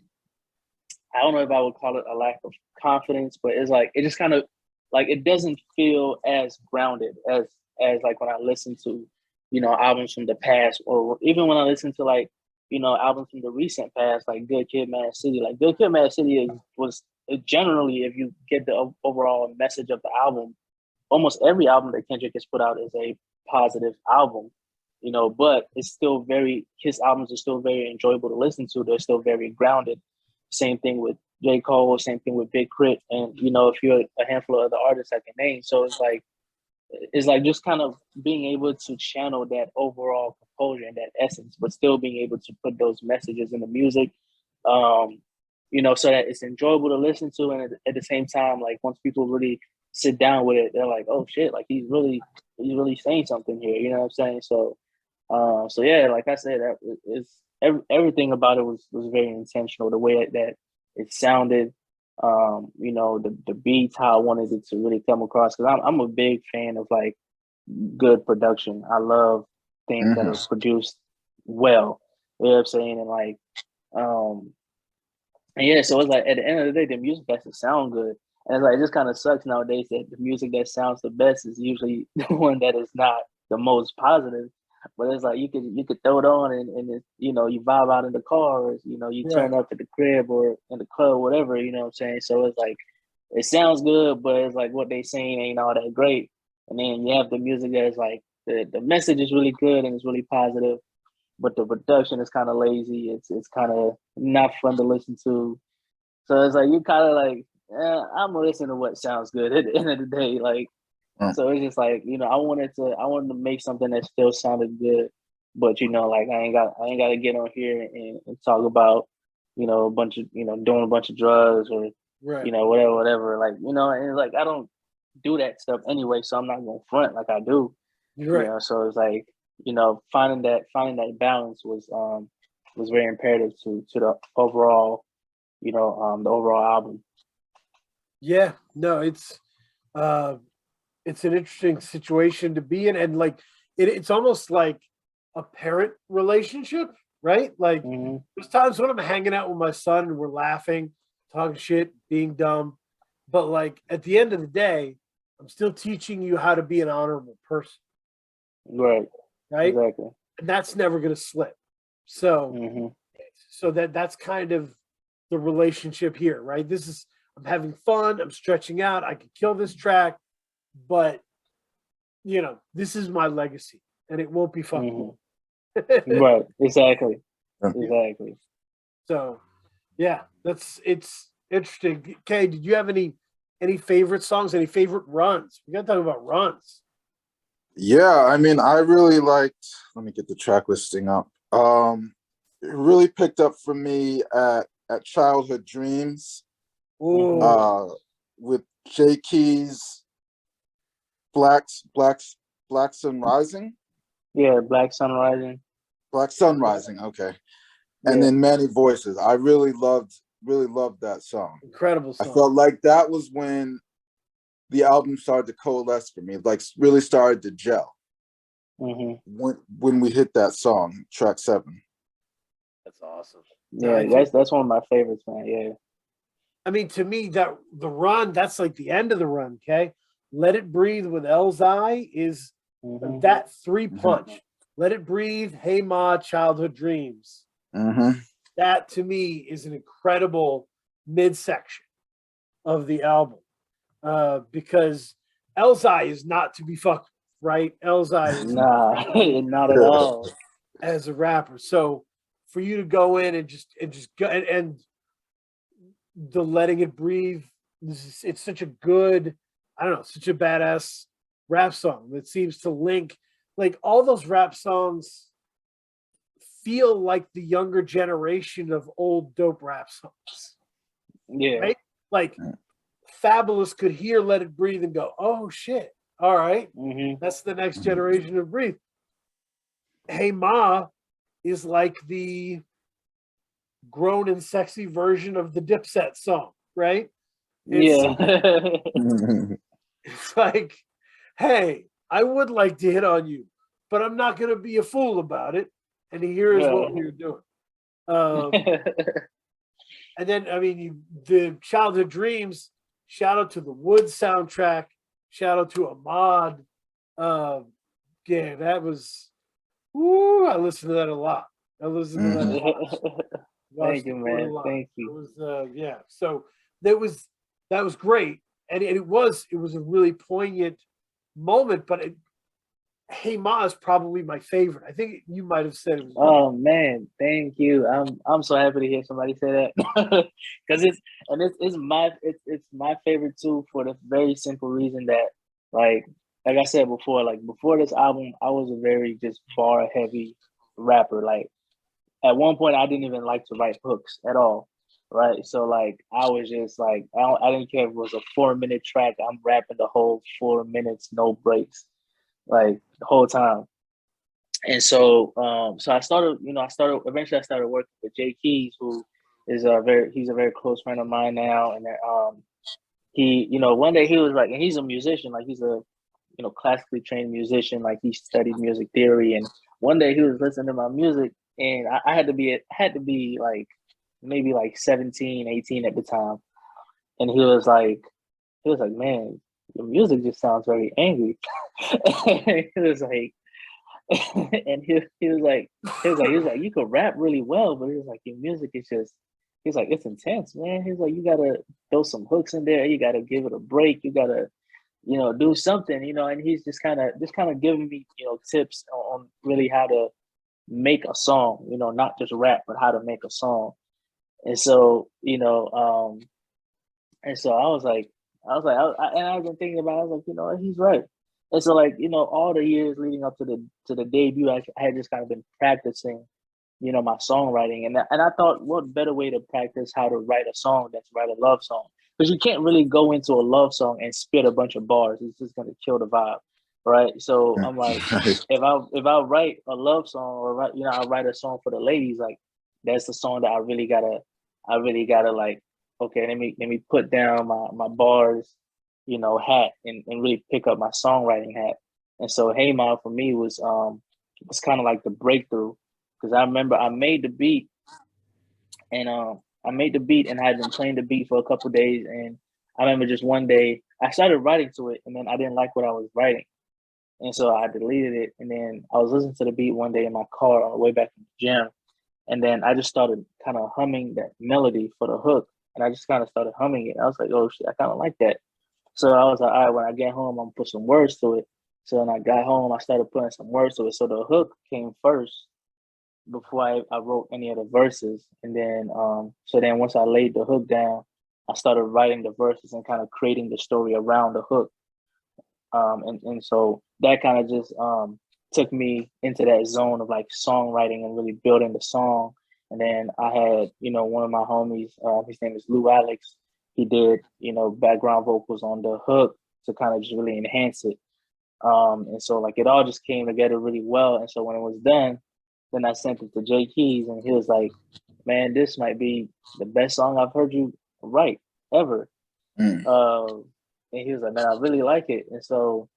S3: I don't know if I would call it a lack of confidence, but it's like it just kind of like it doesn't feel as grounded as like when I listen to, you know, albums from the past, or even when I listen to like, you know, albums from the recent past, like Good Kid, Mad City. Like Good Kid, Mad City was generally, if you get the overall message of the album, almost every album that Kendrick has put out is a positive album, you know, but it's still his albums are still very enjoyable to listen to. They're still very grounded. Same thing with J. Cole, same thing with Big Crit. And, you know, if you're a handful of other artists I can name. So it's like just kind of being able to channel that overall composure and that essence, but still being able to put those messages in the music, you know, so that it's enjoyable to listen to. And at the same time, like once people really sit down with it, they're like, oh shit, like he's really saying something here. You know what I'm saying? So, so yeah, like I said, everything about it was very intentional. The way that it sounded, you know, the beats, how I wanted it to really come across. Because I'm a big fan of like good production. I love things that are produced well. You know what I'm saying? And like, and yeah, so it's like at the end of the day, the music has to sound good. And it's like it just kind of sucks nowadays that the music that sounds the best is usually the one that is not the most positive. But it's like you could throw it on and it, you know, you vibe out in the car, or you know, you turn up at the crib or in the club, whatever, you know what I'm saying? So it's like it sounds good, but it's like what they saying ain't all that great. And then you have the music that is like the message is really good and it's really positive, but the production is kind of lazy. It's kind of not fun to listen to. So it's like you kind of like, I'm gonna listen to what sounds good at the end of the day. Like, so it's just like, you know, I wanted to make something that still sounded good, but you know, like I ain't got to get on here and talk about, you know, a bunch of, you know, doing a bunch of drugs or you know, whatever. Like, you know, and like I don't do that stuff anyway, so I'm not gonna front like I do. You know, so it's like, you know, finding that balance was very imperative to the overall, you know, the overall album.
S1: Yeah, no, it's an interesting situation to be in, and like it's almost like a parent relationship, right? Like there's times when I'm hanging out with my son and we're laughing, talking shit, being dumb, but like at the end of the day, I'm still teaching you how to be an honorable person.
S3: Right. Exactly.
S1: And that's never going to slip. So, so that's kind of the relationship here, right? I'm having fun. I'm stretching out. I could kill this track, but you know, this is my legacy, and it won't be fun.
S3: Right. Exactly. Exactly.
S1: So, yeah, it's interesting. Kay, did you have any favorite songs? Any favorite runs? We got to talk about runs.
S2: Yeah, I mean, I really liked. Let me get the track listing up. It really picked up for me at Childhood Dreams. With J Keys, Black Sun Rising.
S3: Yeah, Black Sun Rising.
S2: Black Sun Rising, okay. And then Many Voices. I really loved that song.
S1: Incredible song.
S2: I felt like that was when the album started to coalesce for me, like really started to gel. When we hit that song, track 7.
S1: That's awesome.
S3: Yeah, that's one of my favorites, man. Yeah.
S1: I mean, to me, that the run, that's like the end of the run, okay? Let It Breathe with Elzai is That three punch, Let It Breathe, Hey Ma, Childhood Dreams. That to me is an incredible midsection of the album, because Elzai is not to be fucked with, right? Elzai is
S3: not at all
S1: as a rapper. So for you to go in and just go and the Letting It Breathe, it's such a good, I don't know, such a badass rap song that seems to link, like all those rap songs feel like the younger generation of old dope rap songs.
S3: Yeah.
S1: Right? Like Fabulous could hear Let It Breathe and go, oh shit. All right. That's the next generation of Breathe. Hey Ma is like the grown and sexy version of the Dipset song, right? It's like, hey, I would like to hit on you, but I'm not going to be a fool about it. And here's what we're doing. And then, I mean, the Childhood Dreams, shout out to the Wood soundtrack, shout out to Ahmad. Yeah, that was, I listened to that a lot.
S3: Thank you, man. Thank you.
S1: It was, yeah. So that was great, and it was a really poignant moment. But Hey Ma is probably my favorite. I think you might have said it.
S3: Oh man, thank you. I'm so happy to hear somebody say that because it's my favorite too, for the very simple reason that like I said before, like before this album, I was a very just bar heavy rapper. Like at one point, I didn't even like to write hooks at all, right? So like I was just like I didn't care if it was a 4-minute track. I'm rapping the whole 4 minutes, no breaks, like the whole time. And so so I started eventually I started working with Jay Keys, who is he's a very close friend of mine now. And he, one day he was like, and he's a musician, like he's a classically trained musician, like he studied music theory. And one day he was listening to my music, and I had to be like maybe like 17, 18 at the time. And he was like, man, your music just sounds very angry. He was like, and he was like, you could rap really well, but he was like, your music is just, he's like, it's intense, man. He's like, you gotta throw some hooks in there, you gotta give it a break, you gotta, do something, and he's just kind of giving me, tips on really how to make a song, not just rap, but how to make a song. And so, and so I was like, and I've been thinking about it, I was like, he's right. And so, like, all the years leading up to the debut, I had just kind of been practicing, my songwriting. And I thought, what better way to practice how to write a song than to write a love song? Because you can't really go into a love song and spit a bunch of bars. It's just going to kill the vibe, right? So I'm like, if I write a love song, or I write a song for the ladies, like that's the song that I really gotta like, okay, let me put down my bars, hat, and really pick up my songwriting hat. And so Hey Ma for me was kind of like the breakthrough, because I remember I made the beat, and I had been playing the beat for a couple of days, and I remember just one day I started writing to it, and then I didn't like what I was writing, and so I deleted it. And then I was listening to the beat one day in my car on the way back from the gym, and then I just started kind of humming that melody for the hook, and I just kind of started humming it. I was like, oh shit, I kind of like that. So I was like, all right, when I get home, I'm gonna put some words to it. So when I got home, I started putting some words to it. So the hook came first before I wrote any of the verses. And then, so then once I laid the hook down, I started writing the verses and kind of creating the story around the hook. And so that kind of just took me into that zone of like songwriting and really building the song. And then I had, one of my homies, his name is Lou Alex. He did, background vocals on the hook to kind of just really enhance it. And so like it all just came together really well. And so when it was done, then I sent it to Jay Keys, and he was like, man, this might be the best song I've heard you write ever. And he was like, man, I really like it. And so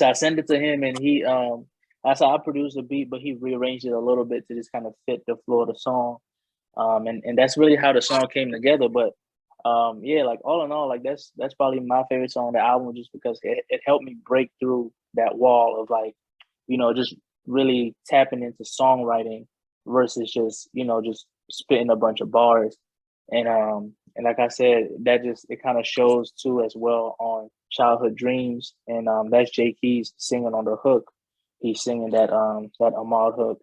S3: I sent it to him, and he I produced the beat, but he rearranged it a little bit to just kind of fit the flow of the song. And that's really how the song came together. But yeah, like all in all, like that's probably my favorite song on the album, just because it helped me break through that wall of like, just really tapping into songwriting versus just, just spitting a bunch of bars. And like I said, that just, it kind of shows too as well on Childhood Dreams. And that's Jay Keys singing on the hook. He's singing that Ahmad hook.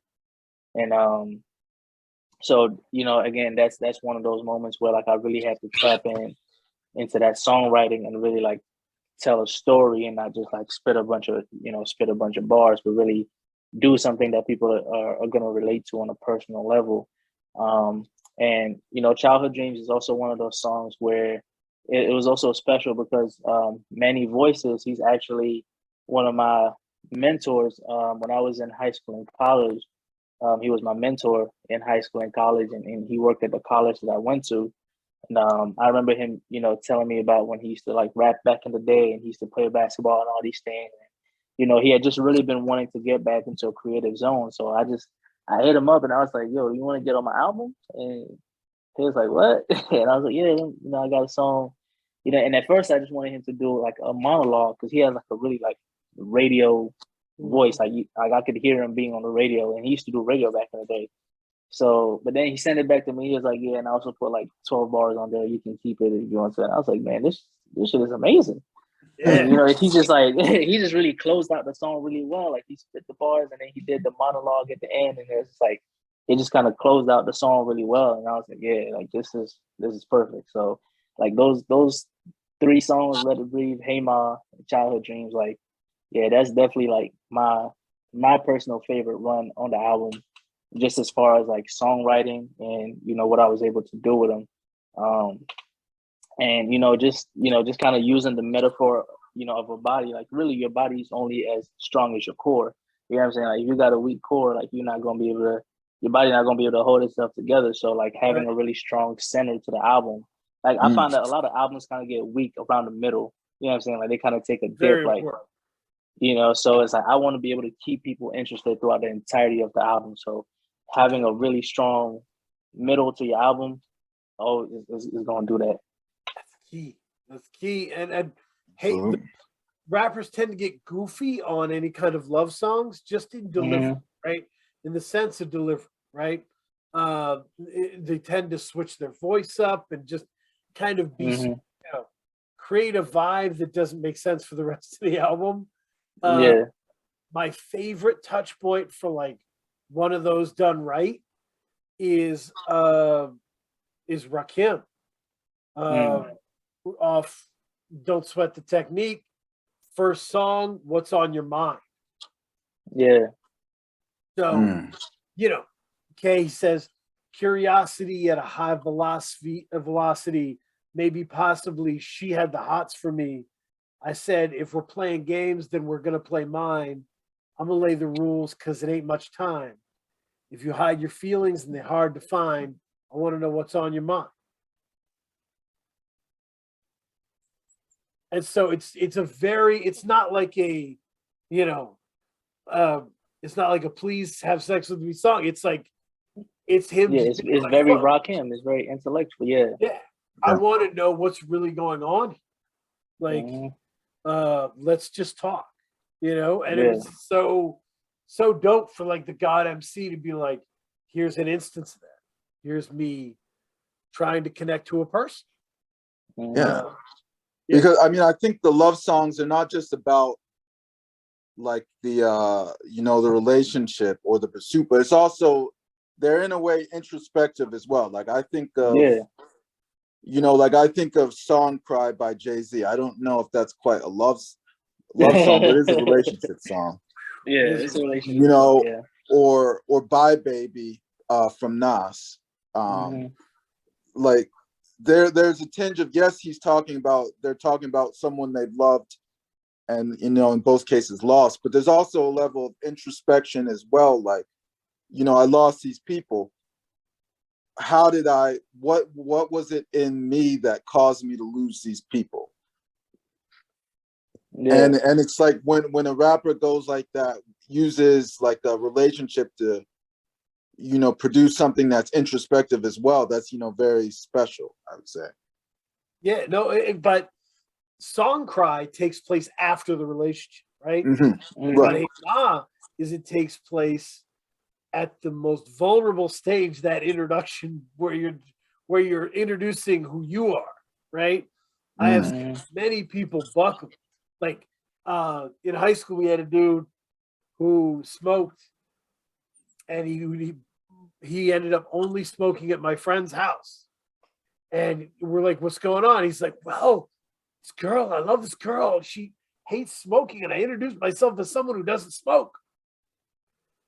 S3: And so, again, that's one of those moments where like I really had to tap into that songwriting and really like tell a story and not just like spit a bunch of bars, but really do something that people are going to relate to on a personal level. And Childhood Dreams is also one of those songs where it was also special because Manny Voices, he's actually one of my mentors when I was in high school and college. He was my mentor in high school and college, and he worked at the college that I went to. And I remember him, telling me about when he used to like rap back in the day, and he used to play basketball and all these things. And, he had just really been wanting to get back into a creative zone. So I hit him up and I was like, "Yo, you want to get on my album?" And he was like, "What?" And I was like, "Yeah, I got a song." And at first I just wanted him to do like a monologue because he has like a really like radio voice. Like I could hear him being on the radio, and he used to do radio back in the day. So, but then he sent it back to me. He was like, "Yeah," and I also put like 12 bars on there. You can keep it if you want to. And I was like, "Man, this shit is amazing."
S1: Yeah.
S3: And, he just like he just really closed out the song really well. Like he spit the bars, and then he did the monologue at the end, and it's like it just kind of closed out the song really well. And I was like, "Yeah, like this is perfect." So, like those 3 songs, "Let It Breathe," "Hey Ma," "Childhood Dreams," like, yeah, that's definitely like my personal favorite run on the album, just as far as like songwriting and what I was able to do with them. And just kind of using the metaphor of a body, like really your body is only as strong as your core. You know what I'm saying? Like if you got a weak core, like your body not gonna be able to hold itself together. So like having a really strong center to the album, like I find that a lot of albums kind of get weak around the middle. You know what I'm saying? Like they kind of take a dip,
S1: Very
S3: like
S1: important.
S3: so it's like I want to be able to keep people interested throughout the entirety of the album. So having a really strong middle to your album, is going to do that.
S1: That's key. And hey, the rappers tend to get goofy on any kind of love songs, just in delivery, right? In the sense of delivery, right? They tend to switch their voice up and just kind of be, create a vibe that doesn't make sense for the rest of the album. My favorite touch point for like one of those done right is Rakim. Off Don't Sweat the Technique, first song, What's on Your Mind?
S3: Yeah.
S1: So, okay, he says, curiosity at a high velocity, maybe possibly she had the hots for me. I said, if we're playing games, then we're going to play mine. I'm going to lay the rules because it ain't much time. If you hide your feelings and they're hard to find, I want to know what's on your mind. And so it's not like a, it's not like a please have sex with me song. It's like, it's him.
S3: Yeah, it's
S1: like,
S3: very Rakim. It's very intellectual. Yeah.
S1: Yeah. I want to know what's really going on. Like, let's just talk, and it was so dope for like the God MC to be like, here's an instance of that. Here's me trying to connect to a person.
S2: Because I think the love songs are not just about like the the relationship or the pursuit, but it's also, they're in a way introspective as well. Like I think of I think of Song Cry by Jay-Z. I don't know if that's quite a love song, but it's a relationship song.
S3: Yeah, it's a relationship song,
S2: or Bye Baby from Nas. Like there's a tinge of, yes, they're talking about someone they've loved and in both cases lost, but there's also a level of introspection as well. Like, I lost these people. How did what was it in me that caused me to lose these people? And it's like when a rapper goes like that, uses like a relationship to produce something that's introspective as well, that's very special, I would say.
S1: But Song Cry takes place after the relationship, right?
S2: Mm-hmm.
S1: But
S2: Right.
S1: Hey Ma is it takes place at the most vulnerable stage, that introduction where you're introducing who you are, right? I have seen many people buckle. Like in high school, we had a dude who smoked, and he ended up only smoking at my friend's house. And we're like, "What's going on?" He's like, "Well, this girl, I love this girl. She hates smoking, and I introduced myself as someone who doesn't smoke.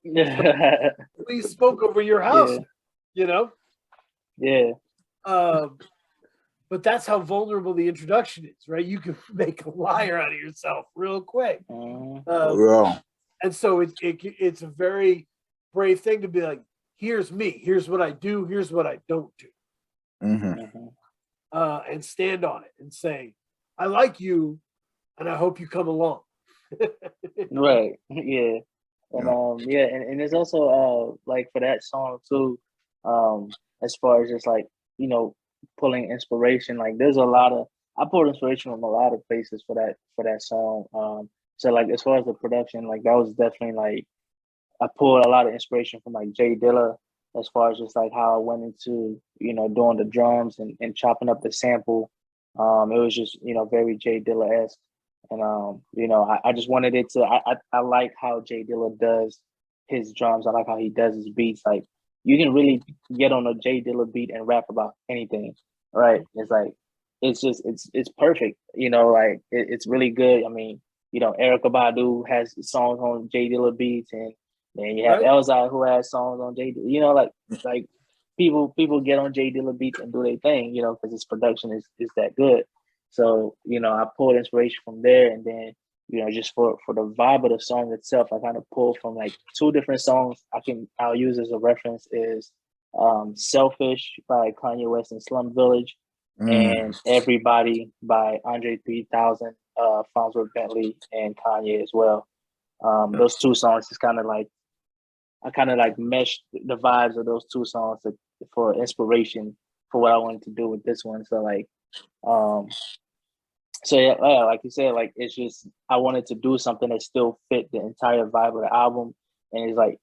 S3: Yeah.
S1: Please smoke over your house,
S3: Yeah.
S1: you know."
S3: Yeah.
S1: But that's how vulnerable the introduction is, right? You can make a liar out of yourself real quick. And so it's a very brave thing to be like, here's me, here's what I do, here's what I don't do. And stand on it and say, I like you, and I hope you come along.
S3: Right. Yeah. And and there's also like for that song too, as far as just like, you know, pulling inspiration, like there's a lot of I pulled inspiration from a lot of places for that song. So like as far as the production, like that was definitely like I pulled a lot of inspiration from like Jay Dilla as far as just like how I went into, you know, doing the drums and chopping up the sample. It was just, you know, very Jay Dilla-esque. And you know, I just wanted it to I like how Jay Dilla does his drums. I like how he does his beats. Like you can really get on a Jay Dilla beat and rap about anything, right? It's like it's just it's perfect, you know, like it's really good. I mean, you know, Erykah Badu has songs on Jay Dilla beats, and then you have Elzai who has songs on Jay Dilla. You know, like people get on Jay Dilla beats and do their thing, you know, because his production is that good. So, you know, I pulled inspiration from there, and then, you know, just for the vibe of the song itself, I kind of pulled from like two different songs I'll use as a reference is Selfish by Kanye West and Slum Village, and Everybody by Andre 3000, Farnsworth Bentley, and Kanye as well. Those two songs is kind of like I kind of like meshed the vibes of those two songs for inspiration for what I wanted to do with this one. So like, so yeah, like you said, like it's just I wanted to do something that still fit the entire vibe of the album, and it's like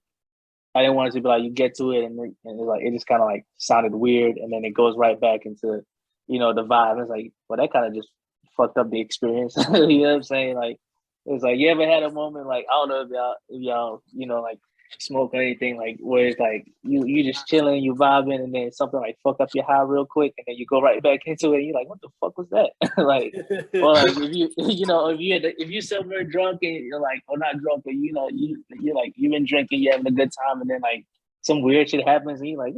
S3: I didn't want it to be like you get to it and it's like it just kind of like sounded weird, and then it goes right back into, you know, the vibe. And it's like, well, that kind of just fucked up the experience. You know what I'm saying? Like it's like you ever had a moment like I don't know if y'all you know like smoke or anything like where it's like you just chilling, you vibing, and then something like fuck up your high real quick, and then you go right back into it, and you're like, what the fuck was that? Like, or like if you you know if you somewhere drunk and you're like, or not drunk, but you know you're like you've been drinking, you're having a good time, and then like some weird shit happens, and you're like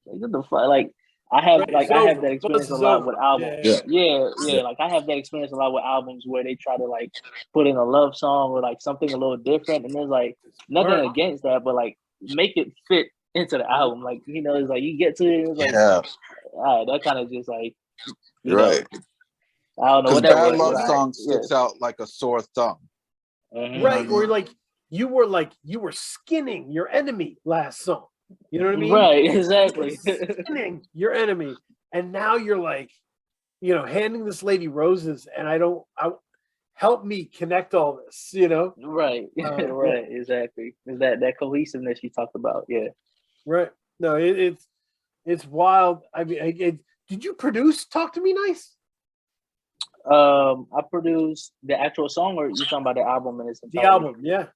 S3: what the fuck? Like I have that experience a lot with albums. Yeah. Like I have that experience a lot with albums where they try to like put in a love song or like something a little different, and there's like nothing against that, but like make it fit into the album. Like, you know, it's like you get to it, it's like all right, that kind of just like
S2: right.
S3: I don't know what that
S2: bad
S3: was.
S2: love song sticks out like a sore thumb.
S1: Right. Or like you were skinning your enemy last song. You know what I mean?
S3: Right, exactly.
S1: Skinning your enemy. And now you're like, you know, handing this lady roses, and I help me connect all this, you know?
S3: Right. Right, exactly. Is that cohesiveness you talked about? Yeah.
S1: Right. No, it's wild. I mean, did you produce Talk to Me Nice?
S3: I produced the actual song, or you talking about the album and its entirety?
S1: The album, yeah.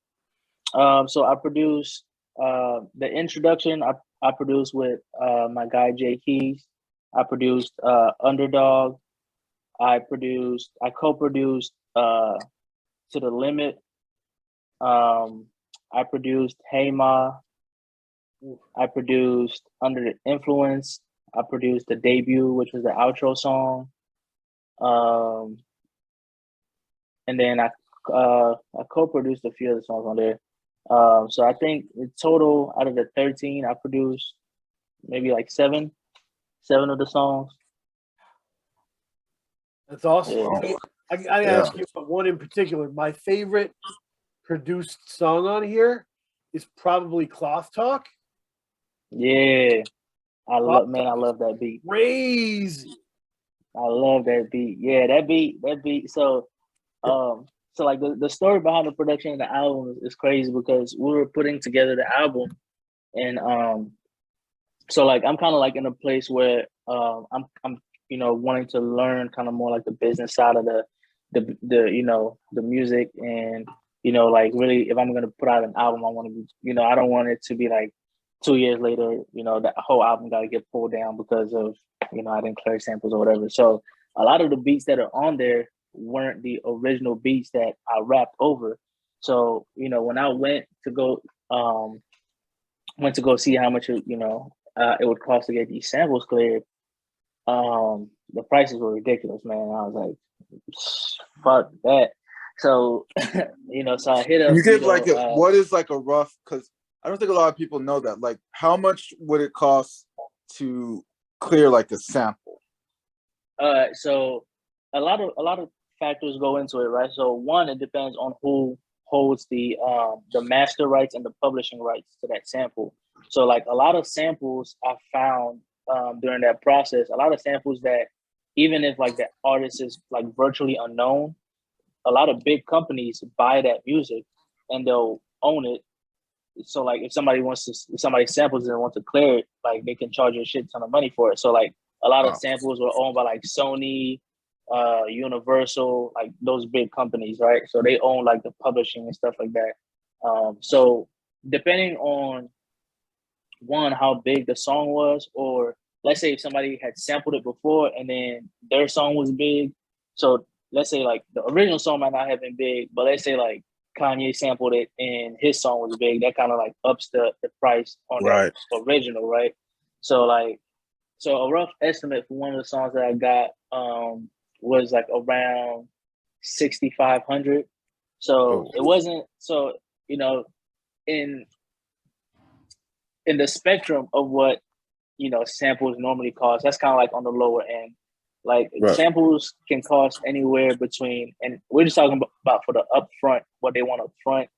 S3: So I produced the introduction. I produced with my guy Jay Keys. I produced Underdog. I co-produced To the Limit. I produced Hey Ma. I produced Under the Influence. I produced the debut, which was the outro song. And then I co-produced a few other songs on there. So I think in total, out of the 13, I produced maybe like seven of the songs.
S1: That's awesome. Yeah. I ask you about one in particular. My favorite produced song on here is probably Cloth Talk.
S3: Yeah, I love that beat.
S1: Crazy.
S3: I love that beat. Yeah, that beat. So so like the story behind the production of the album is crazy because we were putting together the album, and so like I'm kind of like in a place where I'm wanting to learn kind of more like the business side of the the music, and like really if I'm gonna put out an album, I want to be I don't want it to be like 2 years later that whole album got to get pulled down because of I didn't clear samples or whatever. So a lot of the beats that are on there weren't the original beats that I rapped over. So when I went to go see how much it would cost to get these samples cleared, the prices were ridiculous, man. I was like, fuck that. So so I hit up.
S2: You give like what is like a rough, because I don't think a lot of people know that. Like, how much would it cost to clear like a sample?
S3: So a lot of factors go into it, right? So one, it depends on who holds the master rights and the publishing rights to that sample. So like a lot of samples I found during that process, a lot of samples that even if like the artist is like virtually unknown, a lot of big companies buy that music and they'll own it. So like if somebody samples it and wants to clear it, like they can charge you a shit ton of money for it. So like a lot of samples were owned by like Sony, Universal, like those big companies, right? So they own like the publishing and stuff like that. So depending on one, how big the song was, or let's say if somebody had sampled it before and then their song was big. So let's say like the original song might not have been big, but let's say like Kanye sampled it and his song was big, that kind of like ups the price on that original, right? So a rough estimate for one of the songs that I got was like around 6,500. So it wasn't in the spectrum of what samples normally cost, that's kind of like on the lower end. Like samples can cost anywhere between, and we're just talking about for the upfront, what they want up front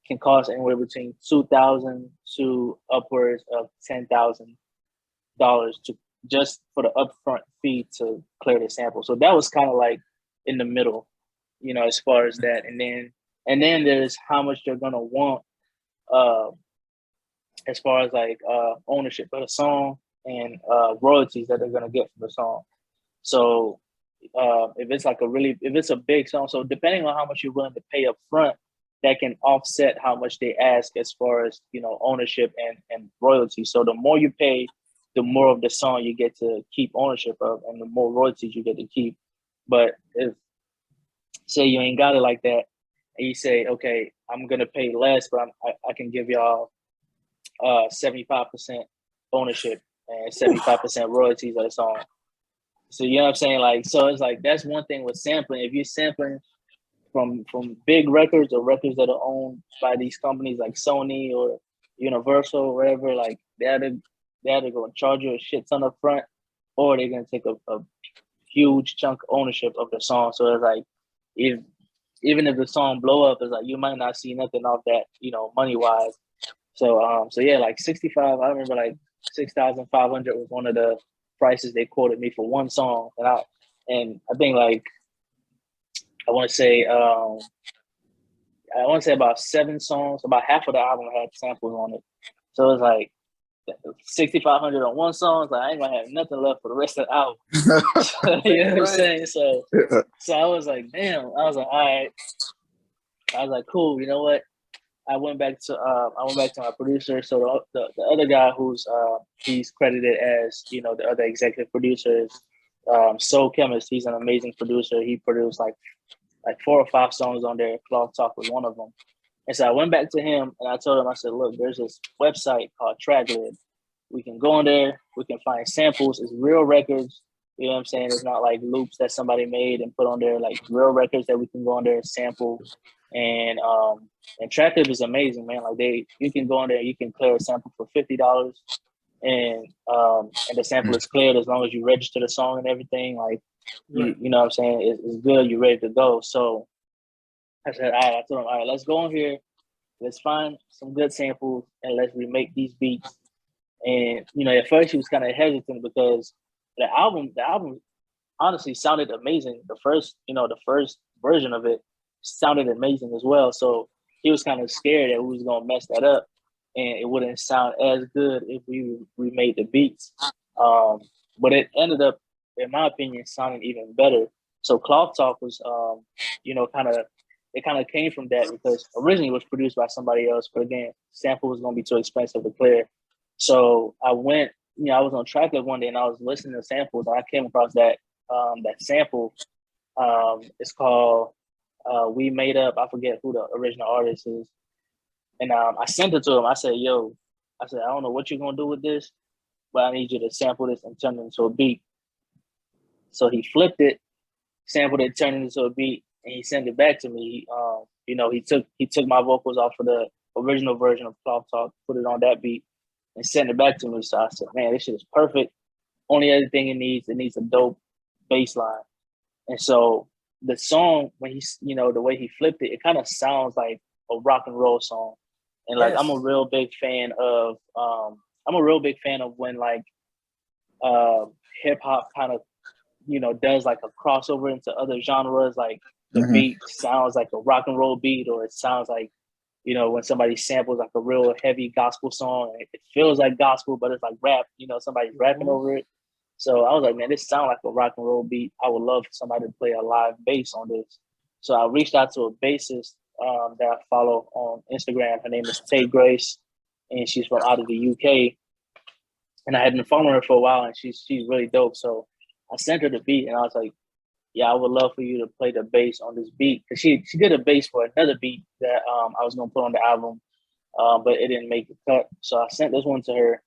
S3: can cost anywhere between $2,000 to upwards of $10,000 to just for the upfront fee to clear the sample. So that was kind of like in the middle, as far as that. And then there's how much they're gonna want as far as like ownership of the song and royalties that they're gonna get from the song. So if it's a big song, so depending on how much you're willing to pay up front, that can offset how much they ask as far as ownership and royalty. So the more you pay, the more of the song you get to keep ownership of, and the more royalties you get to keep. But if say you ain't got it like that, and you say, okay, I'm gonna pay less, but I can give y'all 75% ownership and 75% royalties of the song. So you know what I'm saying? Like, so it's like that's one thing with sampling. If you're sampling from big records or records that are owned by these companies like Sony or Universal or whatever, like they're either going to charge you a shit ton up front, or they're going to take a huge chunk of ownership of the song. So it's like even if the song blow up, it's like you might not see nothing off that, money wise. So yeah, like 65. I remember like 6,500 was one of the prices they quoted me for one song, and I think like I want to say about 7 songs, about half of the album had samples on it. So it's like 6,500 on one song. Like I ain't gonna have nothing left for the rest of the album. You know what I'm saying? So I was like, damn. I was like, all right. I was like, cool. You know what? I went back to my producer. So the other guy who's he's credited as the other executive producer is Soul Chemist. He's an amazing producer. He produced like 4 or 5 songs on there. Cloth Talk was one of them. And so I went back to him and I told him, I said, look, there's this website called TrackLib. We can go on there. We can find samples. It's real records. You know what I'm saying? It's not like loops that somebody made and put on there, like real records that we can go on there and sample. And TrackLib is amazing, man. Like you can go on there, you can clear a sample for $50, and the sample is cleared as long as you register the song and everything. Like you know what I'm saying? It's good. You're ready to go. So I said, all right. I told him, all right, let's go on here. Let's find some good samples and let's remake these beats. And at first he was kind of hesitant because the album honestly sounded amazing. The first version of it. sounded amazing as well. So he was kind of scared that we was gonna mess that up, and it wouldn't sound as good if we remade the beats. But it ended up, in my opinion, sounding even better. So Cloth Talk was, it kind of came from that because originally it was produced by somebody else, but again, sample was gonna be too expensive to clear. So I went, I was on Tracklist one day and I was listening to samples and I came across that sample. It's called We Made Up. I forget who the original artist is. And I sent it to him. I said, yo, I don't know what you're going to do with this, but I need you to sample this and turn it into a beat. So he flipped it, sampled it, turned it into a beat, and he sent it back to me. He took my vocals off of the original version of Cloth Talk, put it on that beat, and sent it back to me. So I said, man, this shit is perfect. Only other thing it needs a dope bass line. And so the song, when he's, the way he flipped it, it kind of sounds like a rock and roll song. And like,
S1: Yes.
S3: I'm a real big fan of when like hip hop kind of, does like a crossover into other genres. Like the beat sounds like a rock and roll beat, or it sounds like, when somebody samples like a real heavy gospel song, it feels like gospel, but it's like rap, somebody's rapping over it. So I was like, man, this sounds like a rock and roll beat. I would love for somebody to play a live bass on this. So I reached out to a bassist that I follow on Instagram. Her name is Tay Grace, and she's from out of the UK. And I had been following her for a while, and she's really dope. So I sent her the beat, and I was like, yeah, I would love for you to play the bass on this beat. Because she did a bass for another beat that I was going to put on the album, but it didn't make the cut. So I sent this one to her.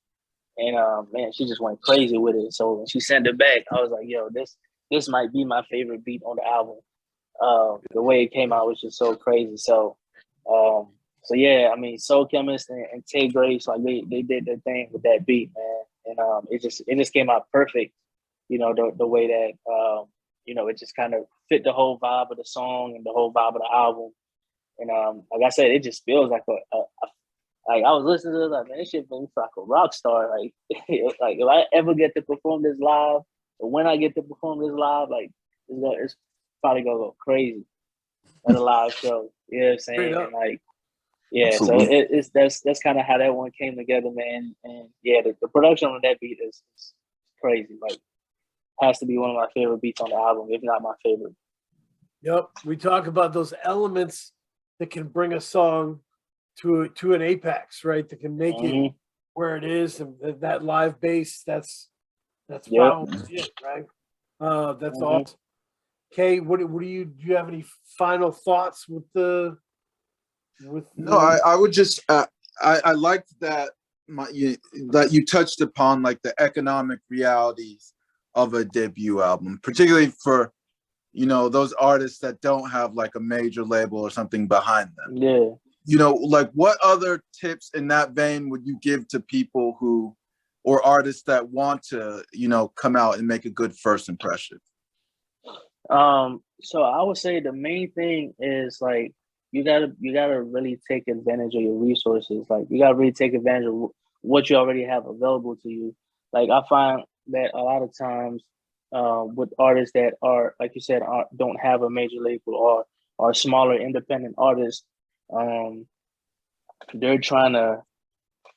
S3: And man, she just went crazy with it. So when she sent it back, I was like, yo, this might be my favorite beat on the album. The way it came out was just so crazy. So yeah, I mean, Soul Chemist and Tay Grace, like they did their thing with that beat, man. And it just came out perfect, the way that it just kind of fit the whole vibe of the song and the whole vibe of the album. And like I said, it just feels like like I was listening to it, like, man, this shit feels like a rock star. Like, like if I ever get to perform this live, or when I get to perform this live, like it's probably gonna go crazy at a live show. You know what I'm saying? And like, yeah,
S2: Absolutely.
S3: so that's kind of how that one came together, man. And yeah, the production on that beat is crazy. Like, has to be one of my favorite beats on the album, if not my favorite.
S1: Yep, we talk about those elements that can bring a song to an apex, right? That can make it where it is, and that live bass, that's probably it, right? That's awesome. Okay, what do you have any final thoughts with the?
S2: No, I would just I liked that that you touched upon like the economic realities of a debut album, particularly for those artists that don't have like a major label or something behind them.
S3: Yeah.
S2: Like what other tips in that vein would you give to people or artists that want to, come out and make a good first impression?
S3: So I would say the main thing is like you gotta really take advantage of your resources. Like you gotta really take advantage of what you already have available to you. Like I find that a lot of times with artists that are, like you said, don't have a major label or are smaller independent artists, they're trying to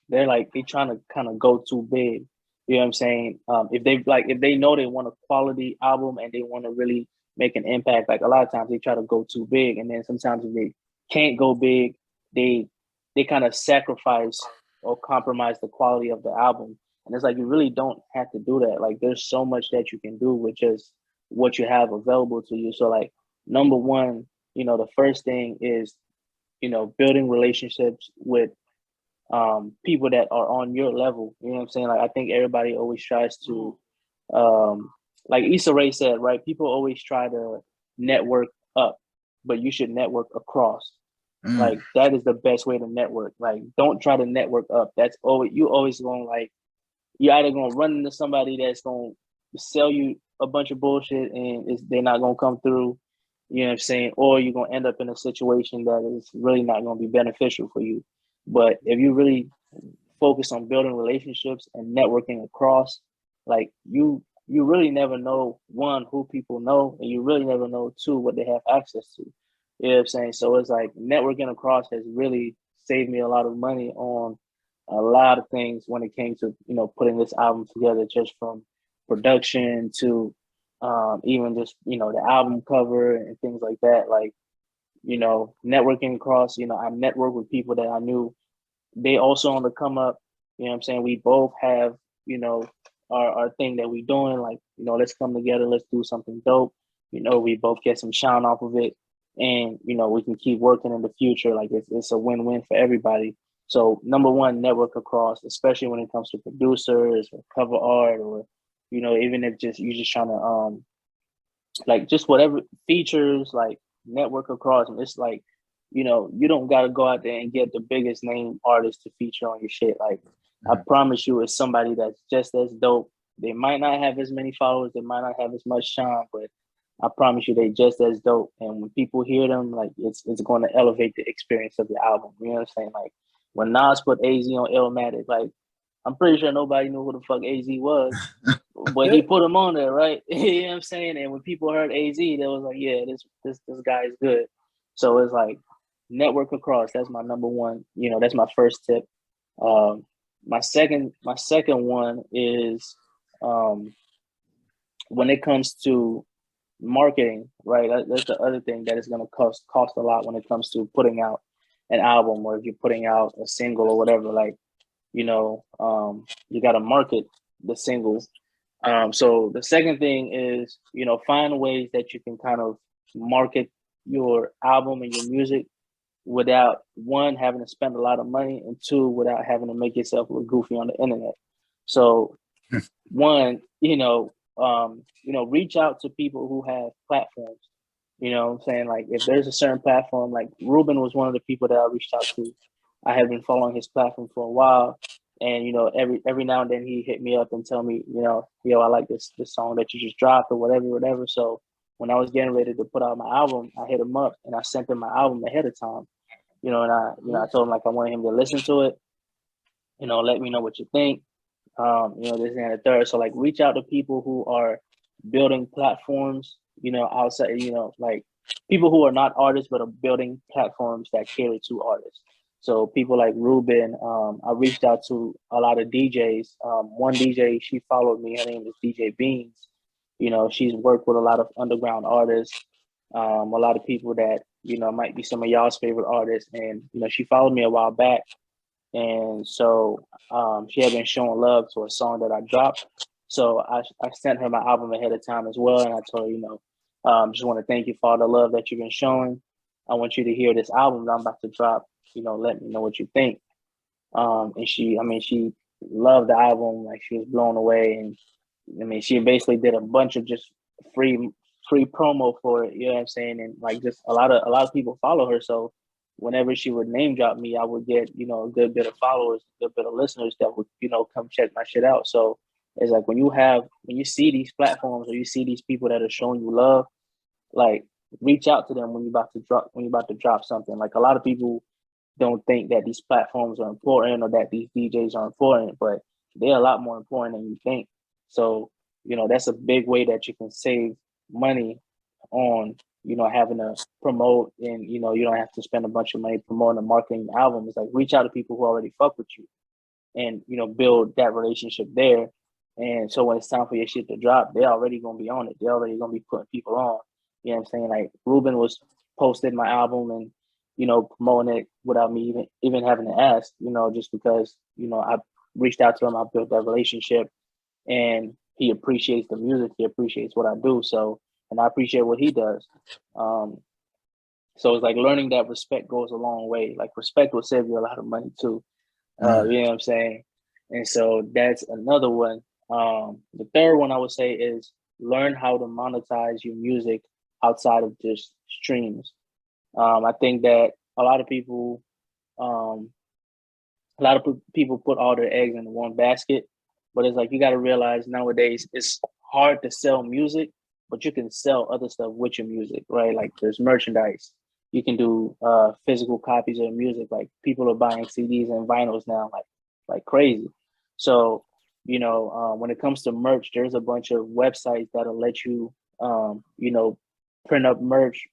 S3: kind of go too big. You know what I'm saying? If they know they want a quality album and they want to really make an impact, like a lot of times they try to go too big, and then sometimes if they can't go big, they kind of sacrifice or compromise the quality of the album. And it's like you really don't have to do that. Like there's so much that you can do with just what you have available to you. So like number one, the first thing is building relationships with people that are on your level. You know what I'm saying? Like I think everybody always tries to like Issa Rae said, right? People always try to network up, but you should network across. Like that is the best way to network. Like don't try to network up. That's always going like you're either gonna run into somebody that's gonna sell you a bunch of bullshit and they're not gonna come through. You know what I'm saying? Or you're gonna end up in a situation that is really not gonna be beneficial for you. But if you really focus on building relationships and networking across, like you really never know, one, who people know, and you really never know, two, what they have access to. You know what I'm saying? So it's like networking across has really saved me a lot of money on a lot of things when it came to, you know, putting this album together, just from production to even just, you know, the album cover and things like that. Like, you know, networking across, you know, I networked with people that I knew they also on the come up. You know what I'm saying? We both have, you know, our thing that we doing, like, you know, let's come together, let's do something dope. You know, we both get some shine off of it. And, you know, we can keep working in the future. Like it's a win-win for everybody. So number one, network across, especially when it comes to producers or cover art, or, you know, even if just you're just trying to like just whatever features, like network across. And it's like, you know, you don't gotta go out there and get the biggest name artist to feature on your shit. Like I promise you, it's somebody that's just as dope. They might not have as many followers, they might not have as much shine, but I promise you they just as dope. And when people hear them, like it's going to elevate the experience of the album. You know what I'm saying? Like when Nas put AZ on Illmatic, like I'm pretty sure nobody knew who the fuck AZ was, but he put him on there, right? You know what I'm saying? And when people heard AZ, they was like, yeah, this guy is good. So it's like network across. That's my number one. You know, that's my first tip. My second one is when it comes to marketing, right? That's the other thing that is going to cost a lot when it comes to putting out an album, or if you're putting out a single or whatever. Like, you know, you got to market the single. So the second thing is, you know, find ways that you can kind of market your album and your music without, one, having to spend a lot of money, and two, without having to make yourself look goofy on the internet. So one, reach out to people who have platforms. You know what I'm saying? Like if there's a certain platform, like Ruben was one of the people that I reached out to. I have been following his platform for a while. And, you know, every now and then he hit me up and tell me, you know, yo, I like this song that you just dropped or whatever. So when I was getting ready to put out my album, I hit him up and I sent him my album ahead of time. You know, and I told him like I wanted him to listen to it, you know, let me know what you think. You know, this and the third. So like reach out to people who are building platforms, you know, outside, you know, like people who are not artists but are building platforms that cater to artists. So people like Ruben, I reached out to a lot of DJs. One DJ, she followed me. Her name is DJ Beans. You know, she's worked with a lot of underground artists, a lot of people that, you know, might be some of y'all's favorite artists. And, you know, she followed me a while back. And so she had been showing love to a song that I dropped. So I sent her my album ahead of time as well. And I told her, you know, just want to thank you for all the love that you've been showing. I want you to hear this album that I'm about to drop. You know, let me know what you think. And she loved the album. Like she was blown away. And I mean, she basically did a bunch of just free promo for it. You know what I'm saying? And like just a lot of people follow her. So whenever she would name drop me, I would get, you know, a good bit of followers, a good bit of listeners that would, you know, come check my shit out. So it's like when you see these platforms or you see these people that are showing you love, like reach out to them when you're about to drop something. Like a lot of people don't think that these platforms are important or that these DJs are important, but they're a lot more important than you think. So, you know, that's a big way that you can save money on, you know, having to promote, and, you know, you don't have to spend a bunch of money promoting and marketing the album. It's like reach out to people who already fuck with you and, you know, build that relationship there. And so when it's time for your shit to drop, they're already gonna be on it. They're already gonna be putting people on. You know what I'm saying? Like Ruben was posted my album and, you know, promoting it without me even having to ask, you know, just because, you know, I reached out to him, I built that relationship, and he appreciates the music, he appreciates what I do. So, and I appreciate what he does. So it's like learning that respect goes a long way. Like respect will save you a lot of money too. You know what I'm saying? And so that's another one. The third one I would say is learn how to monetize your music outside of just streams. I think that a lot of people put all their eggs in one basket, but it's like you got to realize nowadays it's hard to sell music, but you can sell other stuff with your music, right? Like there's merchandise. You can do physical copies of music. Like people are buying CDs and vinyls now, like crazy. So, you know, when it comes to merch, there's a bunch of websites that'll let you, you know, print up merch,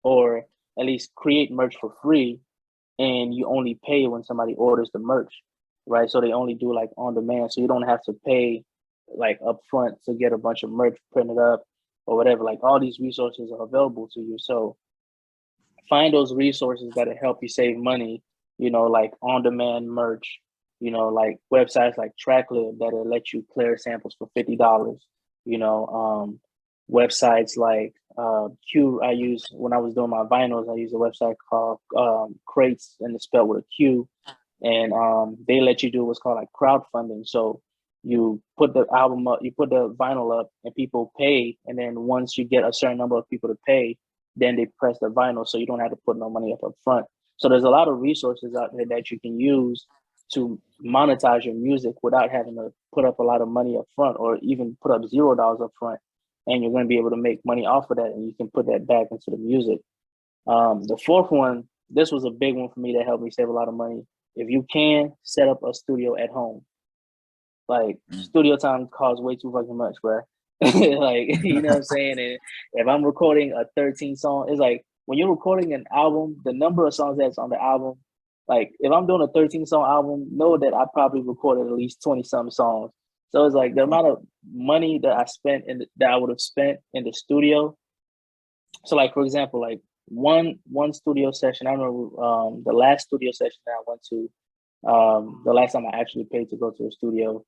S3: or at least create merch for free, and you only pay when somebody orders the merch, right? So they only do like on demand, so you don't have to pay like upfront to get a bunch of merch printed up or whatever. Like all these resources are available to you. So find those resources that help you save money, like on demand merch, like websites like Tracklib that'll let you clear samples for $50, websites like Q. I use when I was doing my vinyls, I use a website called Crates, and it's spelled with a Q, and they let you do what's called like crowdfunding. So you put the album up, you put the vinyl up, and people pay, and then once you get a certain number of people to pay, then they press the vinyl, so you don't have to put no money up front. So there's a lot of resources out there that you can use to monetize your music without having to put up a lot of money up front, or even put up $0 up front, and you're going to be able to make money off of that, and you can put that back into the music. The fourth one, this was a big one for me that helped me save a lot of money. If you can, set up a studio at home. Like studio time costs way too fucking much, bro. Like, you know what I'm saying? And if I'm recording a 13 song, it's like when you're recording an album, the number of songs that's on the album, like if I'm doing a 13 song album, know that I probably recorded at least 20 some songs. So it's like the amount of money that I spent that I would have spent in the studio. So like, for example, like one studio session, I remember the last studio session that I went to, the last time I actually paid to go to a studio,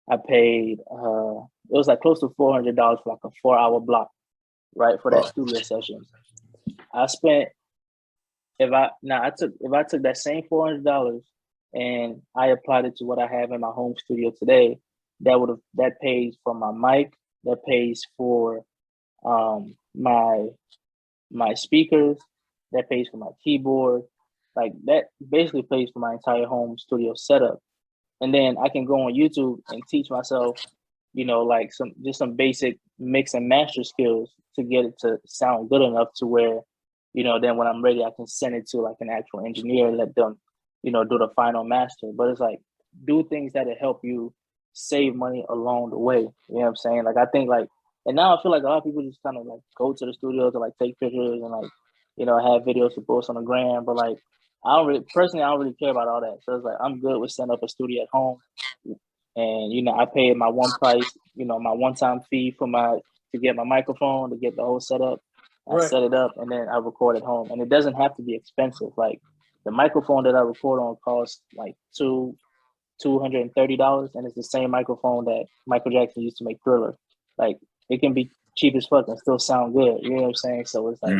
S3: I paid it was like close to $400 for like a 4-hour block, right, for that studio session. I spent if I took that same $400 and I applied it to what I have in my home studio today, that pays for my mic, that pays for my speakers, that pays for my keyboard, like that basically pays for my entire home studio setup. And then I can go on YouTube and teach myself, like some basic mix and master skills to get it to sound good enough to where, then when I'm ready, I can send it to like an actual engineer and let them, do the final master. But it's like, do things that will help you save money along the way. You know what I'm saying? Like, I think like, and now I feel like a lot of people just kind of like go to the studio to like take pictures and like, have videos to post on the gram. But like, I don't really care about all that. So it's like, I'm good with setting up a studio at home. And, I paid my one price, my one-time fee to get my microphone, to get the whole setup. I set it up and then I record at home. And it doesn't have to be expensive. Like the microphone that I record on costs like $230, and it's the same microphone that Michael Jackson used to make Thriller. Like it can be cheap as fuck and still sound good. You know what I'm saying? So it's like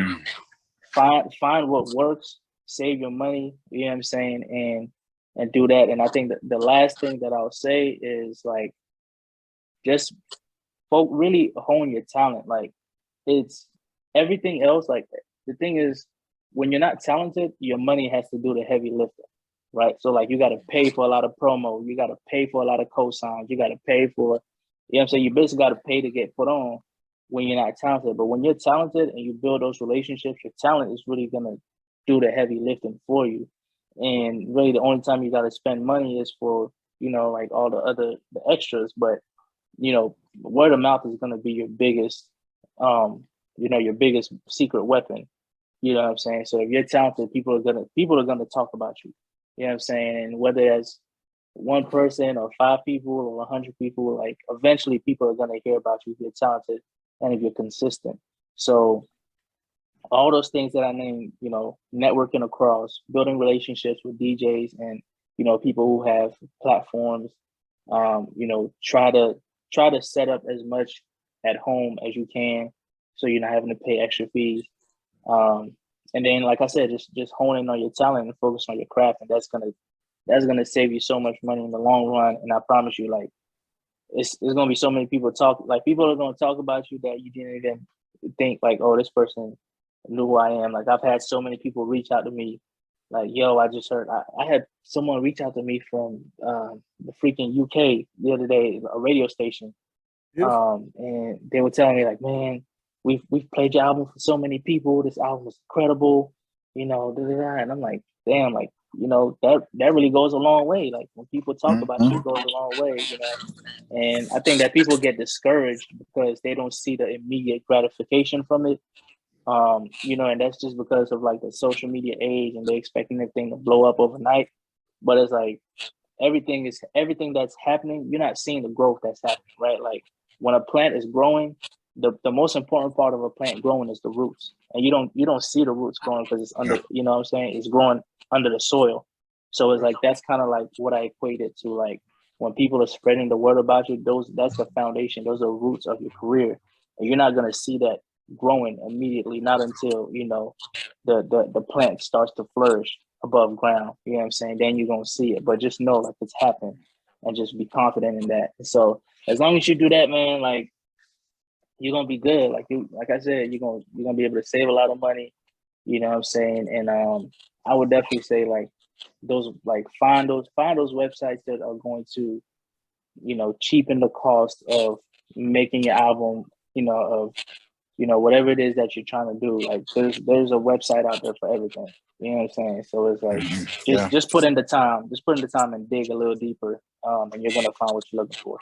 S3: find what works, save your money, you know what I'm saying, and do that. And I think that the last thing that I'll say is like just really hone your talent. Like it's everything else. Like the thing is, when you're not talented, your money has to do the heavy lifting, right? So like you got to pay for a lot of promo, you got to pay for a lot of cosigns, you got to pay for, you know what I'm saying? You basically got to pay to get put on when you're not talented. But when you're talented and you build those relationships, your talent is really gonna do the heavy lifting for you. And really the only time you got to spend money is for, like all the extras. But, word of mouth is going to be your biggest, your biggest secret weapon. You know what I'm saying? So if you're talented, people are going to talk about you. You know what I'm saying? And whether it's one person or 5 people or 100 people, like eventually people are going to hear about you if you're talented and if you're consistent. So all those things that I named, networking across, building relationships with DJs and, people who have platforms, try to set up as much at home as you can so you're not having to pay extra fees. And then, like I said, just honing on your talent and focus on your craft. And that's gonna save you so much money in the long run. And I promise you, like, it's gonna be so many people people are gonna talk about you that you didn't even think like, oh, this person knew who I am. Like I've had so many people reach out to me like, yo, I just heard, I had someone reach out to me from the freaking UK the other day, a radio station. And they were telling me like, man, we've played your album for so many people. This album is incredible, and I'm like, damn, like, that really goes a long way. Like when people talk about you, it goes a long way, And I think that people get discouraged because they don't see the immediate gratification from it. You know, and that's just because of like the social media age and they expecting everything to blow up overnight. But it's like everything that's happening, you're not seeing the growth that's happening, right? Like when a plant is growing, the most important part of a plant growing is the roots. And you don't see the roots growing because it's under, you know what I'm saying? It's growing under the soil. So it's like that's kind of like what I equated to, like when people are spreading the word about you, that's the foundation, those are roots of your career. And you're not gonna see that growing immediately, not until, you know, the plant starts to flourish above ground. You know what I'm saying? Then you're gonna see it. But just know like it's happening and just be confident in that. So as long as you do that, man, like you're gonna be good. Like I said, you're gonna be able to save a lot of money. You know what I'm saying? And I would definitely say like those, like find those websites that are going to, you know, cheapen the cost of making your album, you know, of, you know, whatever it is that you're trying to do. Like there's a website out there for everything. You know what I'm saying? So it's like just put in the time, and dig a little deeper, and you're gonna find what you're looking for.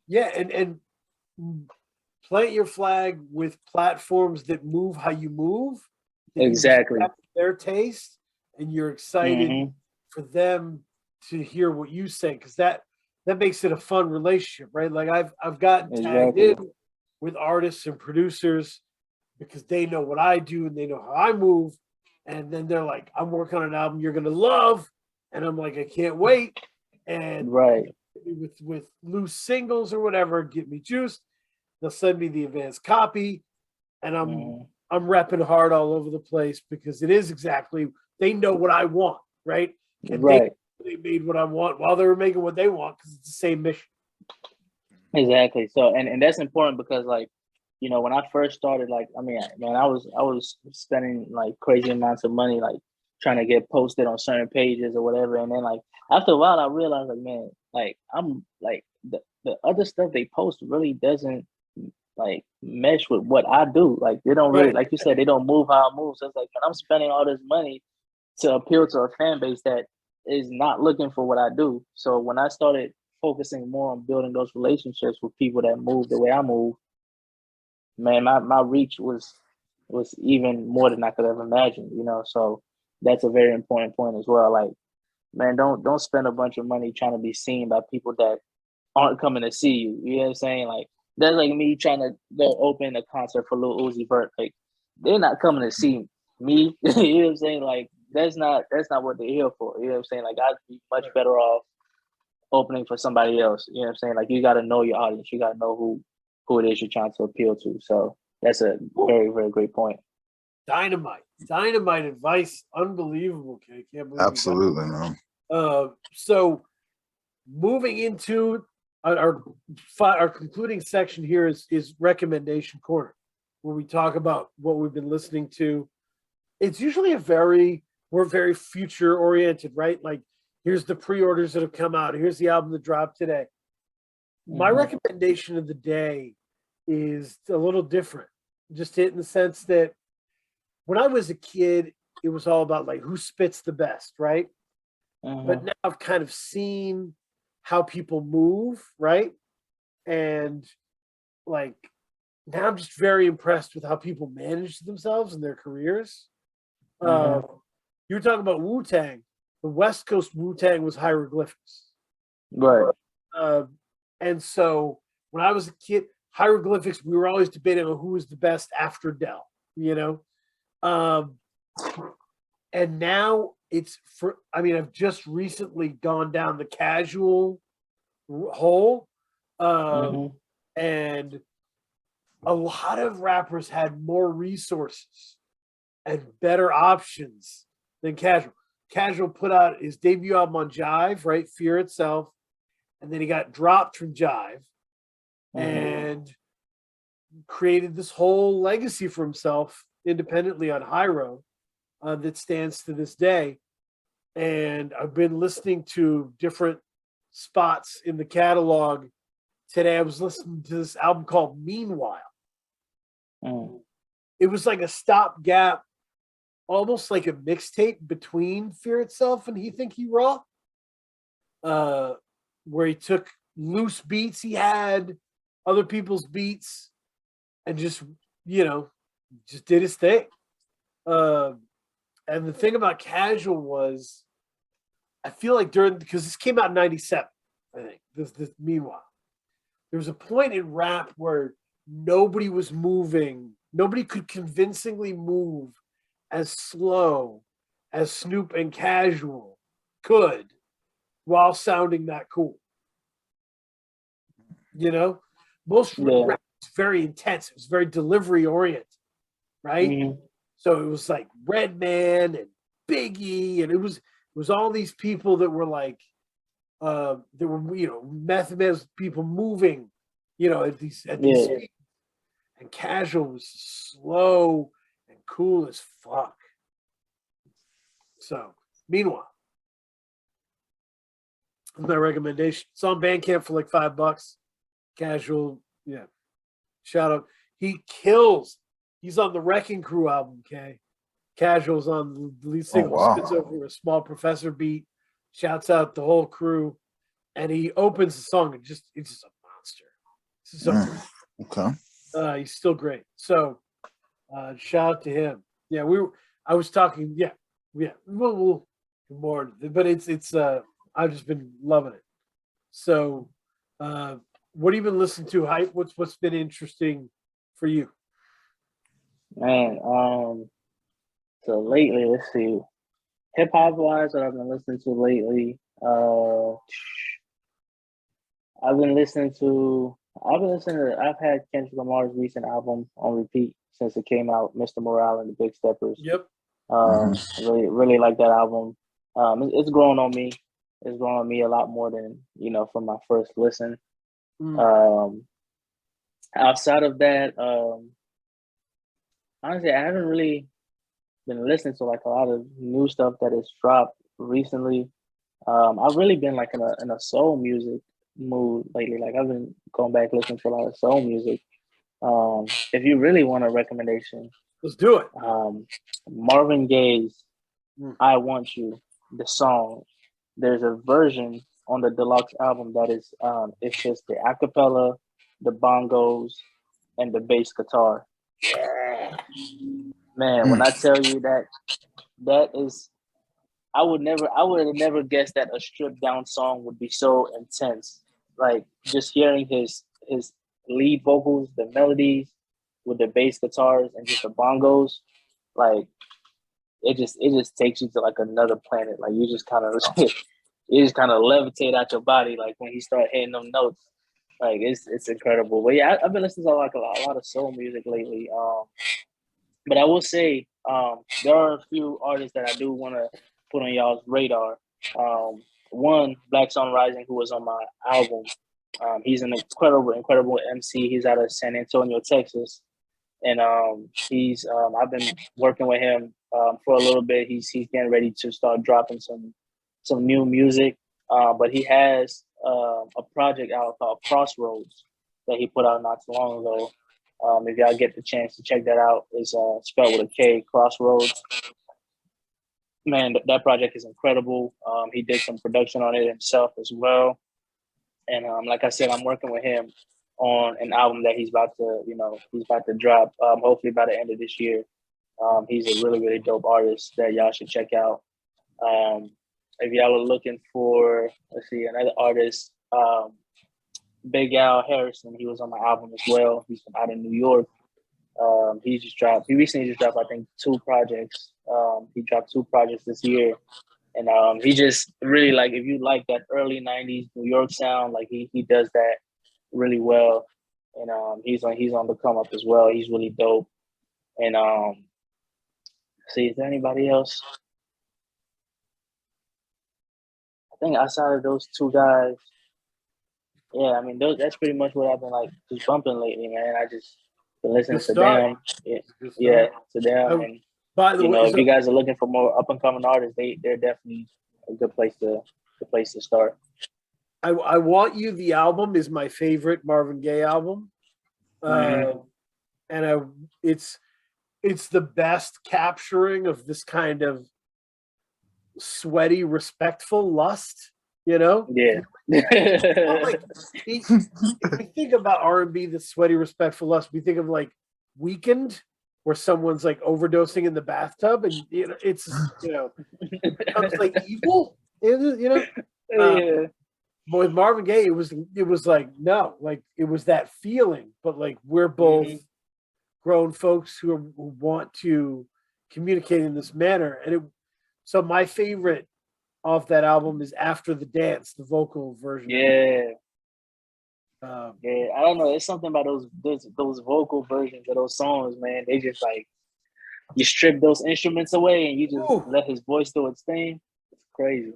S1: Yeah, and plant your flag with platforms that move how you move.
S3: Exactly.
S1: Their taste, and you're excited for them to hear what you say, because that makes it a fun relationship, right? Like I've gotten tagged in with artists and producers because they know what I do and they know how I move, and then they're like, "I'm working on an album you're gonna love," and I'm like, "I can't wait." And with loose singles or whatever, get me juiced. They'll send me the advanced copy, and I'm repping hard all over the place because it is exactly, they know what I want, right? And they made what I want while they were making what they want because it's the same mission.
S3: Exactly. So and that's important because, like, you know, when I first started, like, I mean, man, I was spending like crazy amounts of money, like trying to get posted on certain pages or whatever. And then like after a while I realized like, man, like I'm like the other stuff they post really doesn't like mesh with what I do. Like they don't really, like you said, they don't move how I move. So it's like, man, I'm spending all this money to appeal to a fan base that is not looking for what I do. So when I started focusing more on building those relationships with people that move the way I move, man, my reach was even more than I could have imagined, you know. So that's a very important point as well. Like, man, don't spend a bunch of money trying to be seen by people that aren't coming to see you. You know what I'm saying? Like that's like me trying to go open a concert for Lil Uzi Vert. Like they're not coming to see me. You know what I'm saying? Like that's not what they're here for. You know what I'm saying? Like I'd be much better off opening for somebody else. You know what I'm saying? Like you got to know your audience. You got to know who it is you're trying to appeal to. So that's a very, very great point.
S1: Dynamite advice. Unbelievable, kid. I can't believe
S2: absolutely, man.
S1: So moving into our concluding section here is recommendation corner, where we talk about what we've been listening to. It's usually we're very future oriented, right? Like here's the pre-orders that have come out. Here's the album that dropped today. My recommendation of the day is a little different, just in the sense that when I was a kid, it was all about like who spits the best, right? But now I've kind of seen how people move, right? And like now I'm just very impressed with how people manage themselves and their careers. You were talking about Wu-Tang. The West Coast Wu-Tang was hieroglyphics.
S3: Right.
S1: And so when I was a kid, hieroglyphics, we were always debating on who was the best after Dell, you know? And now I've just recently gone down the casual hole. And a lot of rappers had more resources and better options than Casual. Casual put out his debut album on Jive, right? Fear Itself. And then he got dropped from Jive and created this whole legacy for himself independently on High Road that stands to this day. And I've been listening to different spots in the catalog. Today I was listening to this album called Meanwhile. It was like a stopgap, almost like a mixtape between Fear Itself and He Think He Raw, where he took loose beats he had, other people's beats, and just, you know, just did his thing. And the thing about Casual was, I feel like because this came out in '97, I think. This meanwhile, there was a point in rap where nobody was moving. Nobody could convincingly move as slow as Snoop and Casual could while sounding that cool. You know, most rap was very intense. It was very delivery oriented, right?
S3: Mm-hmm.
S1: So it was like Redman and Biggie, and it was all these people that were like, there were, you know, method people moving, you know, at these speeds. And Casual was slow and cool as fuck. So, meanwhile, that's my recommendation. It's on Bandcamp for like $5. Casual, yeah. Shout out. He kills. He's on the Wrecking Crew album, okay? Casual's on the lead single, spits over a Small Professor beat, shouts out the whole crew, and he opens the song and it's just a monster.
S2: Okay.
S1: He's still great. So shout out to him. Yeah, I was talking, we'll more, but it's I've just been loving it. So what have you been listening to? Hype? What's been interesting for you?
S3: Man, so lately, let's see. Hip hop wise, what I've been listening to lately. I've had Kendrick Lamar's recent album on repeat since it came out, Mr. Morale and the Big Steppers.
S1: Yep.
S3: Really like that album. It's grown on me. It's grown on me a lot more than, you know, from my first listen. Outside of that, honestly, I haven't really been listening to like a lot of new stuff that has dropped recently. I've really been like in a soul music mood lately. Like I've been going back listening to a lot of soul music. If you really want a recommendation,
S1: let's do it.
S3: Marvin Gaye's "I Want You," the song. There's a version on the deluxe album that is it's just the acapella, the bongos, and the bass guitar. Man, when I tell you that is, I would have never guessed that a stripped down song would be so intense. Like just hearing his lead vocals, the melodies with the bass guitars and just the bongos, like it just takes you to like another planet. Like you just kind of levitate out your body. Like when he start hitting them notes, like it's incredible. But yeah, I've been listening to like a lot of soul music lately. But I will say, there are a few artists that I do want to put on y'all's radar. One, Black Sun Rising, who was on my album. He's an incredible MC. He's out of San Antonio, Texas, and I've been working with him for a little bit. He's getting ready to start dropping some new music, but he has a project out called Crossroads that he put out not too long ago. If y'all get the chance to check that out, it's spelled with a K, Crossroads. Man, that project is incredible. He did some production on it himself as well. And like I said, I'm working with him on an album that he's about to drop, hopefully by the end of this year. He's a really, really dope artist that y'all should check out. If y'all are looking for, another artist, Big Al Harrison, he was on my album as well. He's from out in New York. He recently just dropped, I think, 2 projects. He dropped 2 projects this year. And he just really, like, if you like that early 90s New York sound, like he does that really well. And he's on the come up as well. He's really dope. And is there anybody else? I think outside of those 2 guys, yeah, I mean, that's pretty much what I've been like just bumping lately, man. I just been listening to them. Yeah, to them. And
S1: by the way,
S3: if you guys are looking for more up and coming artists, they're definitely a good place to start.
S1: I Want You, the album, is my favorite Marvin Gaye album. And it's the best capturing of this kind of sweaty, respectful lust. You know,
S3: yeah.
S1: Like, if we think about R&B, the sweaty, respectful lust, we think of like Weeknd where someone's like overdosing in the bathtub, and it's it becomes like evil.
S3: Yeah.
S1: But with Marvin Gaye, it was like no, like it was that feeling. But like we're both grown folks who want to communicate in this manner, and so my favorite off that album is After the Dance, the vocal version.
S3: Yeah. I don't know. It's something about those vocal versions of those songs, man. They just like you strip those instruments away and you just let his voice do its thing. It's crazy.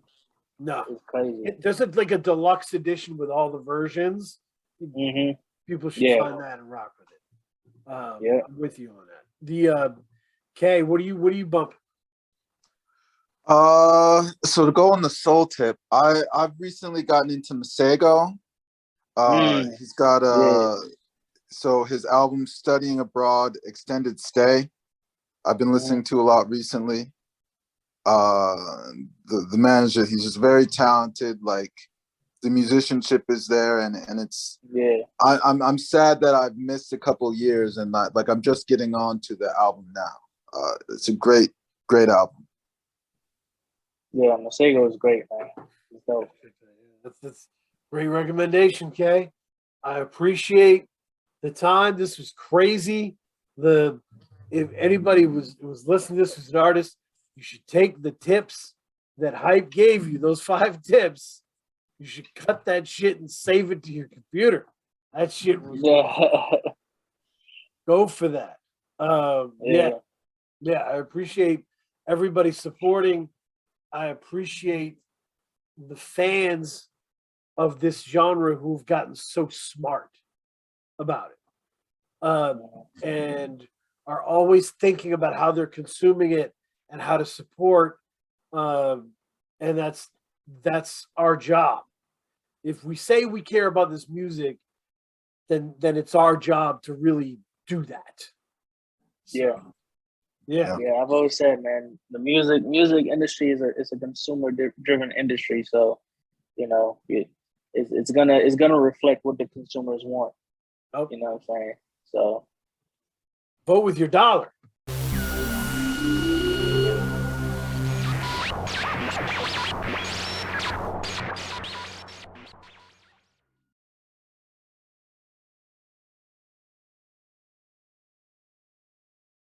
S1: No,
S3: it's crazy.
S1: There's like a deluxe edition with all the versions. People should find that and rock with it. I'm with you on that. The Kay, what do you bump?
S2: So to go on the soul tip, I've recently gotten into Masego. He's got so his album Studying Abroad Extended Stay, I've been listening to a lot recently. The manager, he's just very talented. Like the musicianship is there, and it's I'm sad that I've missed a couple years, and like I'm just getting on to the album now. It's a great album.
S3: Yeah, Masego is great, man. It's dope.
S1: That's great recommendation, Kay. I appreciate the time. This was crazy. If anybody was listening to this who's an artist, you should take the tips that Hype gave you, those 5 tips. You should cut that shit and save it to your computer. That shit was go for that. I appreciate everybody supporting. I appreciate the fans of this genre who've gotten so smart about it, and are always thinking about how they're consuming it and how to support. And that's our job. If we say we care about this music, then it's our job to really do that. So, yeah.
S3: I've always said, man, the music industry is a consumer driven industry. So, it's gonna reflect what the consumers want. You know what I'm saying? So
S1: vote with your dollar.